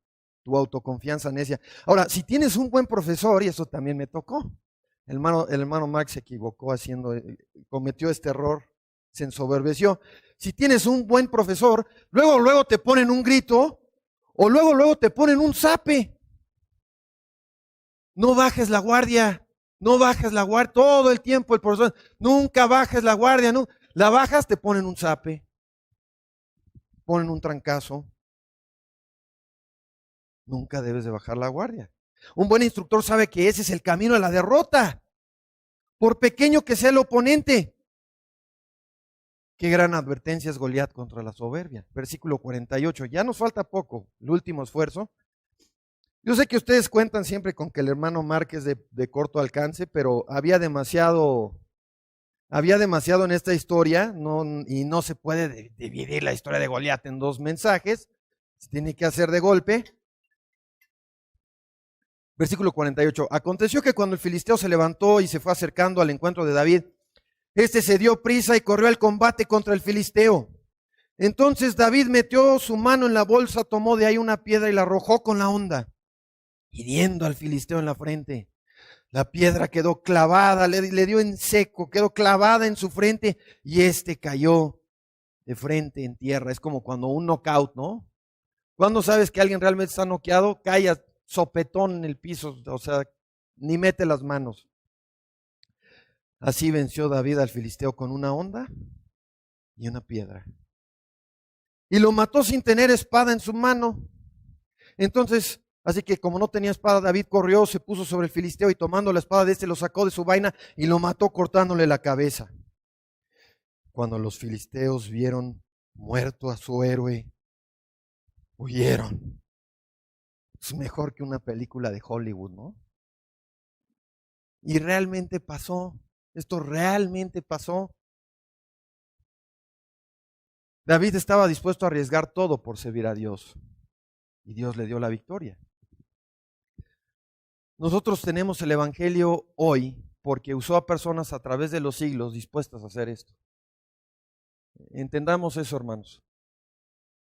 autoconfianza necia. Ahora, si tienes un buen profesor, y eso también me tocó, el hermano Max se equivocó cometió este error, se ensoberbeció. Si tienes un buen profesor, luego te ponen un grito, o luego te ponen un zape. No bajes la guardia, no bajes la guardia, todo el tiempo el profesor, nunca bajes la guardia, no, la bajas, te ponen un zape, ponen un trancazo. Nunca debes de bajar la guardia. Un buen instructor sabe que ese es el camino a la derrota, por pequeño que sea el oponente. Qué gran advertencia es Goliat contra la soberbia. Versículo 48, ya nos falta poco, el último esfuerzo. Yo sé que ustedes cuentan siempre con que el hermano Mark es de corto alcance, pero había demasiado en esta historia, y no se puede dividir la historia de Goliat en 2 mensajes, se tiene que hacer de golpe. Versículo 48, aconteció que cuando el filisteo se levantó y se fue acercando al encuentro de David, este se dio prisa y corrió al combate contra el filisteo. Entonces David metió su mano en la bolsa, tomó de ahí una piedra y la arrojó con la honda, hiriendo al filisteo en la frente. La piedra quedó clavada, le dio en seco, quedó clavada en su frente y este cayó de frente en tierra. Es como cuando un knockout, ¿no? ¿Cuándo sabes que alguien realmente está noqueado? Cae a sopetón en el piso, o sea, ni mete las manos. Así venció David al filisteo con una honda y una piedra. Y lo mató sin tener espada en su mano. Entonces, así que como no tenía espada, David corrió, se puso sobre el filisteo y tomando la espada de este lo sacó de su vaina y lo mató cortándole la cabeza. Cuando los filisteos vieron muerto a su héroe, huyeron. Es mejor que una película de Hollywood, ¿no? Y realmente pasó. Esto realmente pasó. David estaba dispuesto a arriesgar todo por servir a Dios. Y Dios le dio la victoria. Nosotros tenemos el Evangelio hoy porque usó a personas a través de los siglos dispuestas a hacer esto. Entendamos eso, hermanos.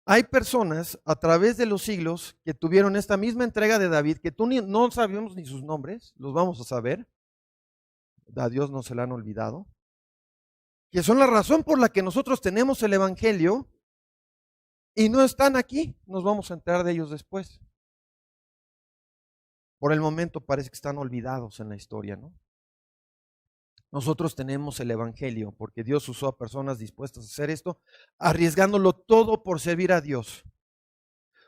Hay personas a través de los siglos que tuvieron esta misma entrega de David, que no sabemos ni sus nombres, los vamos a saber. A Dios no se la han olvidado. Que son la razón por la que nosotros tenemos el Evangelio y no están aquí. Nos vamos a enterar de ellos después. Por el momento parece que están olvidados en la historia, ¿no? Nosotros tenemos el Evangelio porque Dios usó a personas dispuestas a hacer esto, arriesgándolo todo por servir a Dios.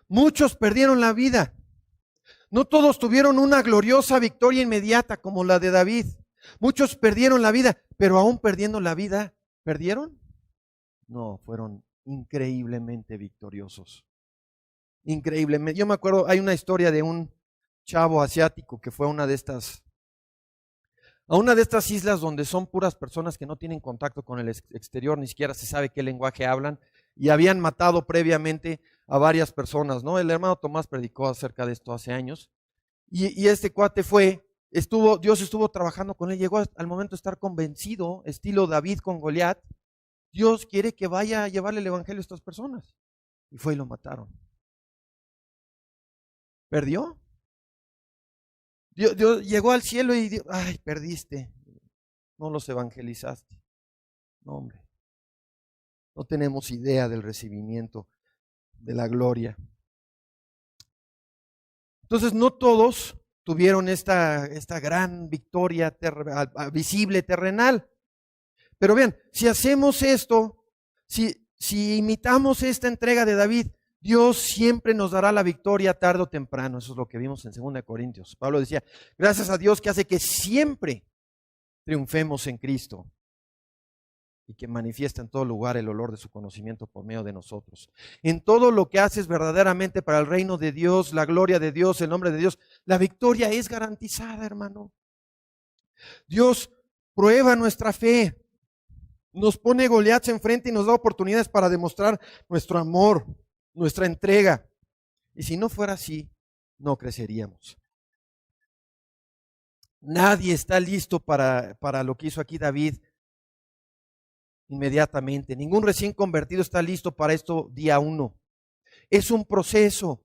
Muchos perdieron la vida. No todos tuvieron una gloriosa victoria inmediata como la de David. Muchos perdieron la vida, pero aún perdiendo la vida, ¿perdieron? No, fueron increíblemente victoriosos. Increíblemente. Yo me acuerdo, hay una historia de un chavo asiático que fue a una de estas islas donde son puras personas que no tienen contacto con el exterior, ni siquiera se sabe qué lenguaje hablan, y habían matado previamente a varias personas, ¿no? El hermano Tomás predicó acerca de esto hace años, y este cuate Dios estuvo trabajando con él, llegó al momento de estar convencido, estilo David con Goliat. Dios quiere que vaya a llevarle el evangelio a estas personas, y fue y lo mataron. ¿Perdió? Dios llegó al cielo y dijo, ay, perdiste, no los evangelizaste. No, hombre, no tenemos idea del recibimiento de la gloria. Entonces, no todos tuvieron esta gran victoria visible, terrenal. Pero vean, si hacemos esto, si imitamos esta entrega de David, Dios siempre nos dará la victoria tarde o temprano. Eso es lo que vimos en 2 Corintios. Pablo decía, gracias a Dios que hace que siempre triunfemos en Cristo. y que manifiesta en todo lugar el olor de su conocimiento por medio de nosotros. En todo lo que haces verdaderamente para el reino de Dios, la gloria de Dios, el nombre de Dios, la victoria es garantizada, hermano. Dios prueba nuestra fe, nos pone Goliat enfrente y nos da oportunidades para demostrar nuestro amor, nuestra entrega. Y si no fuera así, no creceríamos. Nadie está listo para lo que hizo aquí David inmediatamente. Ningún recién convertido está listo para esto día 1. Es un proceso.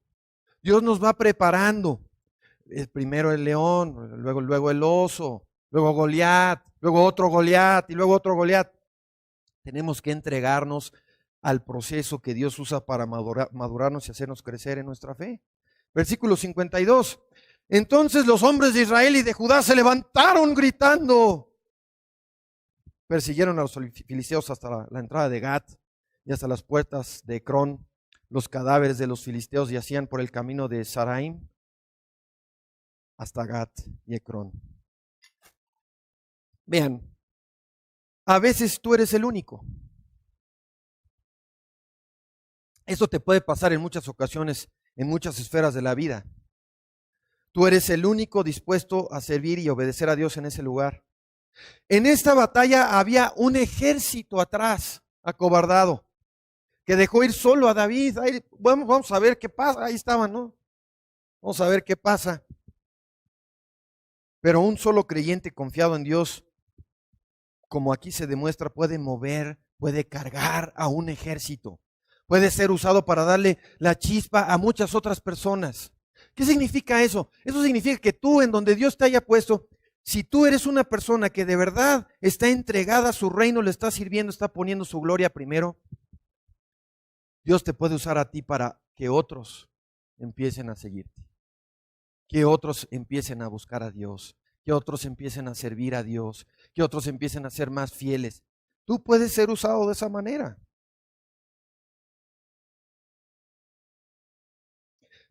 Dios nos va preparando. Primero el león, luego el oso, luego Goliat, luego otro Goliat y luego otro Goliat. Tenemos que entregarnos al proceso que Dios usa para madurarnos y hacernos crecer en nuestra fe. Versículo 52. Entonces los hombres de Israel y de Judá se levantaron gritando. Persiguieron a los filisteos hasta la entrada de Gat y hasta las puertas de Ecrón. Los cadáveres de los filisteos yacían por el camino de Saraim hasta Gat y Ecrón. Vean, a veces tú eres el único. Eso te puede pasar en muchas ocasiones, en muchas esferas de la vida. Tú eres el único dispuesto a servir y obedecer a Dios en ese lugar. En esta batalla había un ejército atrás, acobardado, que dejó ir solo a David. Ahí, vamos a ver qué pasa. Ahí estaban, ¿no? Vamos a ver qué pasa. Pero un solo creyente confiado en Dios, como aquí se demuestra, puede mover, puede cargar a un ejército. Puede ser usado para darle la chispa a muchas otras personas. ¿Qué significa eso? Eso significa que tú, en donde Dios te haya puesto, si tú eres una persona que de verdad está entregada a su reino, le está sirviendo, está poniendo su gloria primero, Dios te puede usar a ti para que otros empiecen a seguirte, que otros empiecen a buscar a Dios, que otros empiecen a servir a Dios, que otros empiecen a ser más fieles. Tú puedes ser usado de esa manera.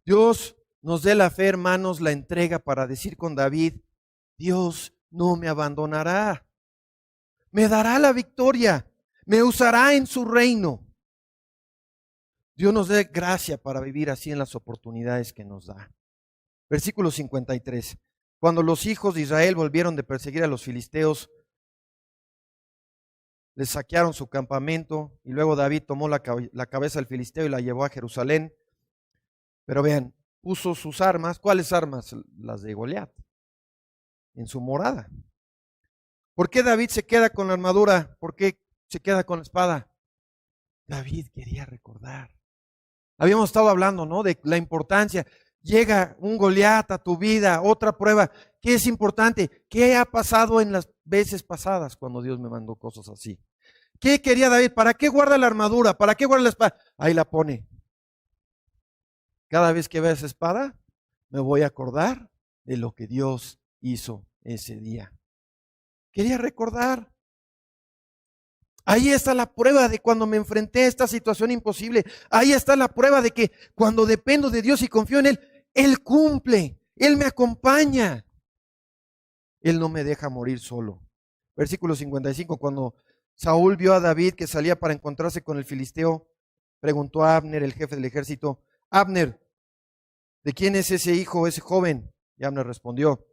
Dios nos dé la fe, hermanos, la entrega para decir con David: Dios no me abandonará, me dará la victoria, me usará en su reino. Dios nos dé gracia para vivir así en las oportunidades que nos da. Versículo 53. Cuando los hijos de Israel volvieron de perseguir a los filisteos, les saquearon su campamento y luego David tomó la cabeza del filisteo y la llevó a Jerusalén. Pero vean, puso sus armas. ¿Cuáles armas? Las de Goliat, en su morada. ¿Por qué David se queda con la armadura? ¿Por qué se queda con la espada? David quería recordar. Habíamos estado hablando, ¿no?, de la importancia. Llega un Goliat a tu vida, otra prueba. ¿Qué es importante? ¿Qué ha pasado en las veces pasadas cuando Dios me mandó cosas así? ¿Qué quería David? ¿Para qué guarda la armadura? ¿Para qué guarda la espada? Ahí la pone. Cada vez que vea esa espada, me voy a acordar de lo que Dios hizo ese día. Quería recordar. Ahí está la prueba de cuando me enfrenté a esta situación imposible. Ahí está la prueba de que cuando dependo de Dios y confío en Él, Él cumple, Él me acompaña. Él no me deja morir solo. Versículo 55, cuando Saúl vio a David que salía para encontrarse con el filisteo, preguntó a Abner, el jefe del ejército: Abner, ¿de quién es ese hijo, ese joven? Y Abner respondió: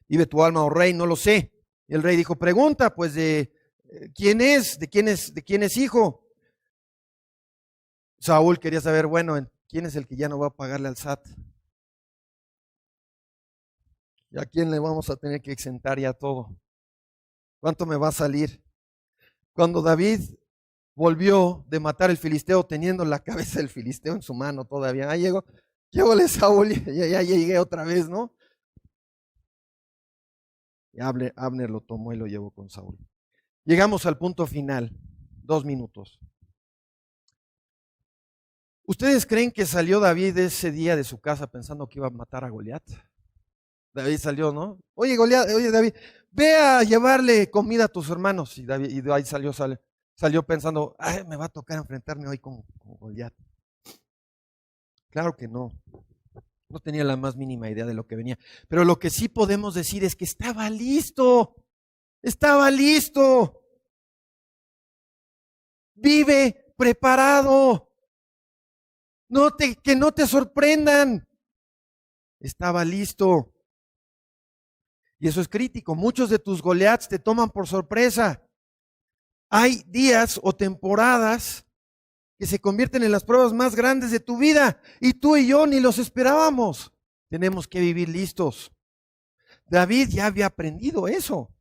vive tu alma, oh rey, no lo sé. Y el rey dijo: pregunta, pues, de quién es, de quién es hijo. Saúl quería saber, bueno, ¿quién es el que ya no va a pagarle al SAT? ¿Y a quién le vamos a tener que exentar ya todo? ¿Cuánto me va a salir? Cuando David volvió de matar al filisteo teniendo la cabeza del filisteo en su mano todavía, ahí llególe Saúl, ya llegué otra vez, ¿no? Y Abner lo tomó y lo llevó con Saúl. Llegamos al punto final, 2 minutos. ¿Ustedes creen que salió David ese día de su casa pensando que iba a matar a Goliat? David salió, ¿no? Oye, David, ve a llevarle comida a tus hermanos. Y David salió pensando: ay, me va a tocar enfrentarme hoy con Goliat. Claro que no. No tenía la más mínima idea de lo que venía. Pero lo que sí podemos decir es que estaba listo. Estaba listo. Vive preparado. Que no te sorprendan. Estaba listo. Y eso es crítico. Muchos de tus Goliaths te toman por sorpresa. Hay días o temporadas que se convierten en las pruebas más grandes de tu vida y tú y yo ni los esperábamos. Tenemos que vivir listos. David ya había aprendido eso.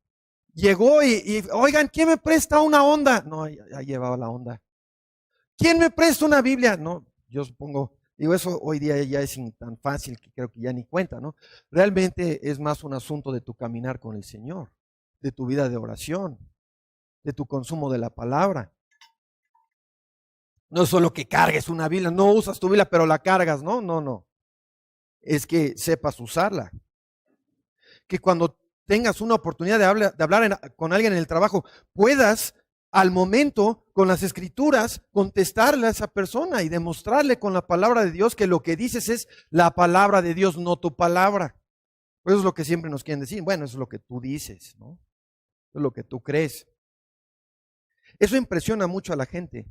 Llegó oigan, ¿quién me presta una onda? No, ya llevaba la onda. ¿Quién me presta una Biblia? No, yo supongo, digo, eso hoy día ya es tan fácil que creo que ya ni cuenta, ¿no? Realmente es más un asunto de tu caminar con el Señor, de tu vida de oración, de tu consumo de la palabra. No es solo que cargues una Biblia, no usas tu Biblia, pero la cargas, no, no, no. Es que sepas usarla. Que cuando tengas una oportunidad de hablar con alguien en el trabajo, puedas al momento, con las escrituras, contestarle a esa persona y demostrarle con la palabra de Dios que lo que dices es la palabra de Dios, no tu palabra. Eso es lo que siempre nos quieren decir. Bueno, eso es lo que tú dices, ¿no? Eso es lo que tú crees. Eso impresiona mucho a la gente.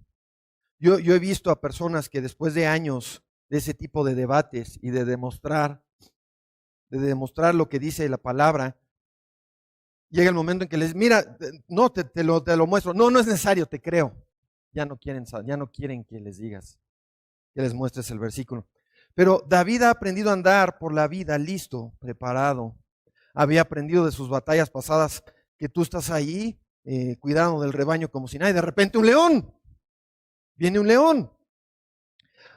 Yo he visto a personas que después de años de ese tipo de debates y de demostrar lo que dice la palabra, llega el momento en que les, mira, no, te lo muestro. No, no es necesario, te creo. Ya no quieren que les digas, que les muestres el versículo. Pero David ha aprendido a andar por la vida listo, preparado. Había aprendido de sus batallas pasadas que tú estás ahí cuidando del rebaño como si nada, y de repente un león. Viene un león.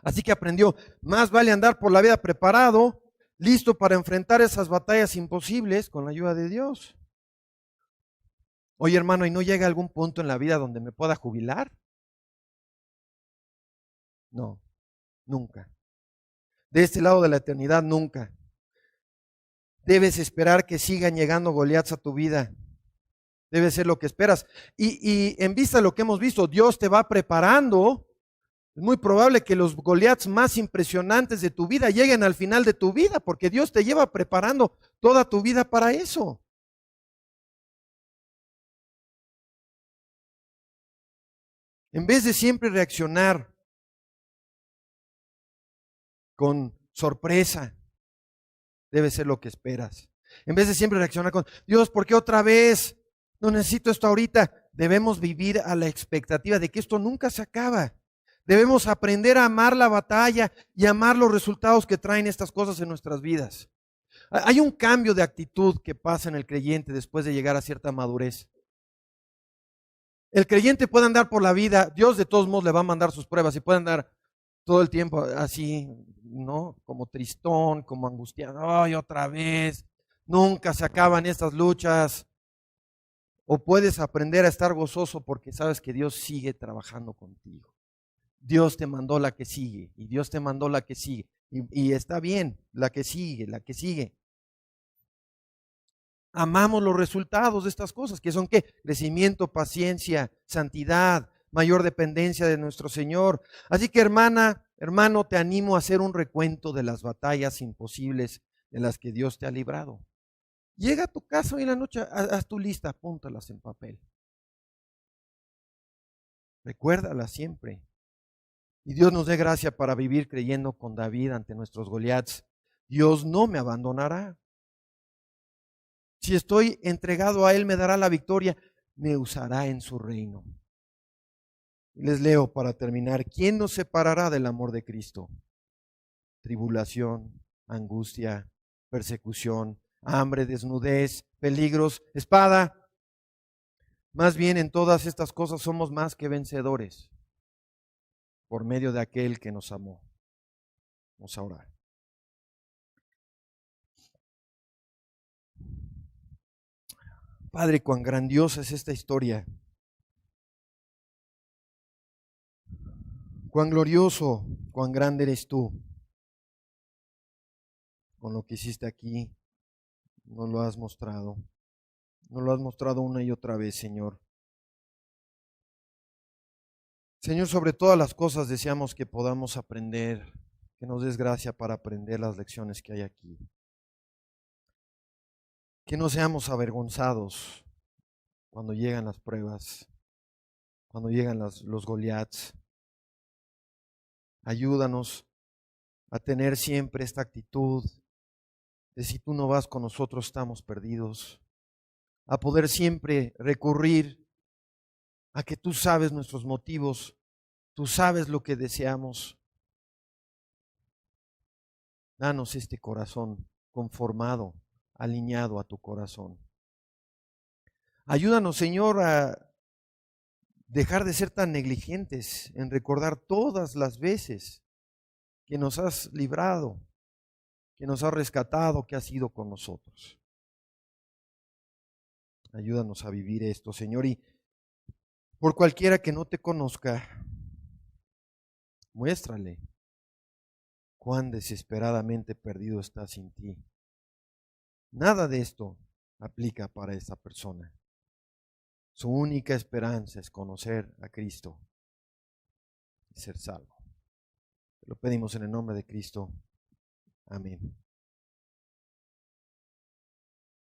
Así que aprendió, más vale andar por la vida preparado, listo para enfrentar esas batallas imposibles con la ayuda de Dios. Oye, hermano, ¿y no llega algún punto en la vida donde me pueda jubilar? No, nunca. De este lado de la eternidad, nunca. Debes esperar que sigan llegando Goliaths a tu vida. Debe ser lo que esperas. Y en vista de lo que hemos visto, Dios te va preparando. Es muy probable que los Goliaths más impresionantes de tu vida lleguen al final de tu vida, porque Dios te lleva preparando toda tu vida para eso. En vez de siempre reaccionar con sorpresa, debe ser lo que esperas. En vez de siempre reaccionar con, Dios, ¿por qué otra vez? No necesito esto ahorita. Debemos vivir a la expectativa de que esto nunca se acaba. Debemos aprender a amar la batalla y amar los resultados que traen estas cosas en nuestras vidas. Hay un cambio de actitud que pasa en el creyente después de llegar a cierta madurez. El creyente puede andar por la vida, Dios de todos modos le va a mandar sus pruebas y puede andar todo el tiempo así, ¿no? Como tristón, como angustiado, ay, otra vez, nunca se acaban estas luchas. O puedes aprender a estar gozoso porque sabes que Dios sigue trabajando contigo. Dios te mandó la que sigue y Dios te mandó la que sigue. Y está bien, la que sigue, la que sigue. Amamos los resultados de estas cosas, que son ¿qué? Crecimiento, paciencia, santidad, mayor dependencia de nuestro Señor. Así que hermana, hermano, te animo a hacer un recuento de las batallas imposibles de las que Dios te ha librado. Llega a tu casa hoy en la noche, haz tu lista, apúntalas en papel. Recuérdalas siempre. Y Dios nos dé gracia para vivir creyendo con David ante nuestros Goliaths. Dios no me abandonará. Si estoy entregado a Él, me dará la victoria, me usará en su reino. Y les leo para terminar, ¿quién nos separará del amor de Cristo? Tribulación, angustia, persecución, hambre, desnudez, peligros, espada. Más bien en todas estas cosas somos más que vencedores por medio de aquel que nos amó. Vamos a orar. Padre, cuán grandiosa es esta historia. Cuán glorioso, cuán grande eres tú. Con lo que hiciste aquí, nos lo has mostrado. Nos lo has mostrado una y otra vez, Señor. Señor, sobre todas las cosas deseamos que podamos aprender, que nos des gracia para aprender las lecciones que hay aquí. Que no seamos avergonzados cuando llegan las pruebas. cuando llegan los Goliats. Ayúdanos a tener siempre esta actitud de si tú no vas con nosotros estamos perdidos, a poder siempre recurrir a que tú sabes nuestros motivos, tú sabes lo que deseamos. Danos este corazón conformado, alineado a tu corazón. Ayúdanos, Señor, a dejar de ser tan negligentes en recordar todas las veces que nos has librado, que nos has rescatado, que has ido con nosotros. Ayúdanos a vivir esto, Señor, y por cualquiera que no te conozca, muéstrale cuán desesperadamente perdido está sin ti. Nada de esto aplica para esta persona. Su única esperanza es conocer a Cristo y ser salvo. Te lo pedimos en el nombre de Cristo. Amén.